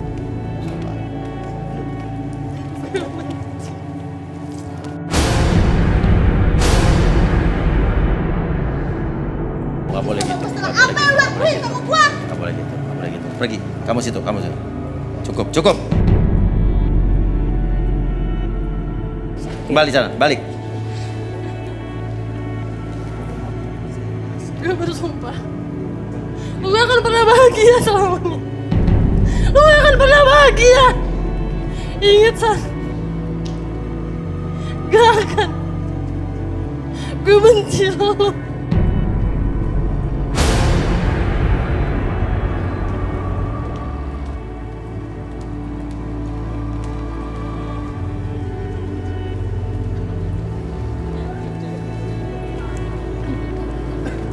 Nggak boleh gitu. Apa yang lu lakuin sama gua? Nggak boleh gitu. Pergi. Kamu situ. Cukup. Kembali sana, balik. Gue bersumpah, lu gak akan pernah bahagia selamanya. Lu gak akan pernah bahagia. Ingat, San. Gak akan. Gue benci lo.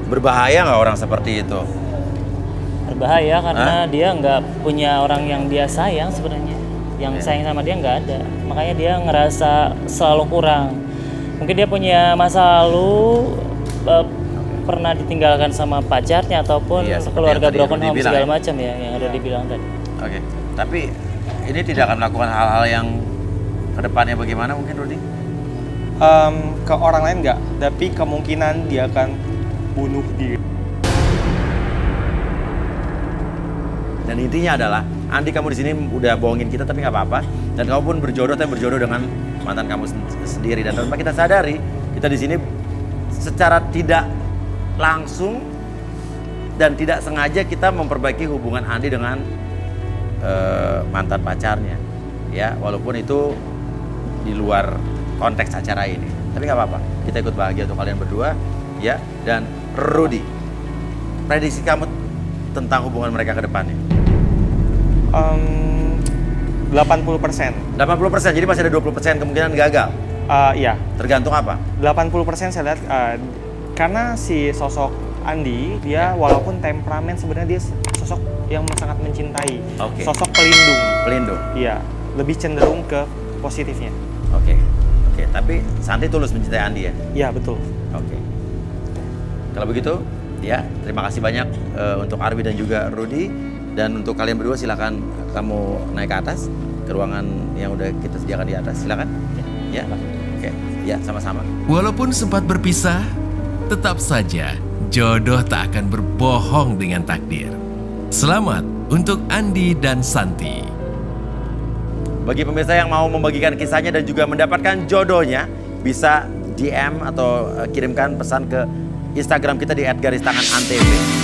Berbahaya nggak orang seperti itu? Berbahaya karena dia nggak punya orang yang dia sayang sebenarnya. Yang sayang sama dia nggak ada. Makanya dia ngerasa selalu kurang. Mungkin dia punya masa lalu pernah ditinggalkan sama pacarnya ataupun keluarga broken home segala macam ya yang udah dibilang tadi. Oke. Tapi ini tidak akan melakukan hal-hal yang kedepannya bagaimana mungkin Rudy? Ke orang lain nggak, tapi kemungkinan dia akan bunuh diri. Dan intinya adalah, Andi kamu di sini udah bohongin kita tapi nggak apa-apa. Dan kamu pun berjodoh dengan mantan kamu sendiri. Dan tanpa kita sadari, kita di sini secara tidak langsung dan tidak sengaja kita memperbaiki hubungan Andi dengan mantan pacarnya. Ya, walaupun itu di luar konteks acara ini. Tapi nggak apa-apa. Kita ikut bahagia untuk kalian berdua. Ya, dan Rudy, prediksi kamu tentang hubungan mereka ke depannya? 80%. 80%, jadi masih ada 20% kemungkinan gagal? Iya. Tergantung apa? 80% saya lihat, karena si sosok Andi, dia walaupun temperamen sebenarnya dia sosok yang sangat mencintai. Sosok pelindung. Iya, lebih cenderung ke positifnya. Oke, tapi Santi tulus mencintai Andi ya? Iya, betul. Oke. Kalau begitu, ya terima kasih banyak untuk Arbi dan juga Rudy. Dan untuk kalian berdua silakan kamu naik ke atas, ke ruangan yang udah kita sediakan di atas. Silakan. Ya, oke. Ya, sama-sama. Walaupun sempat berpisah, tetap saja jodoh tak akan berbohong dengan takdir. Selamat untuk Andi dan Santi. Bagi pemirsa yang mau membagikan kisahnya dan juga mendapatkan jodohnya, bisa DM atau kirimkan pesan ke Instagram kita di @garistanganantv.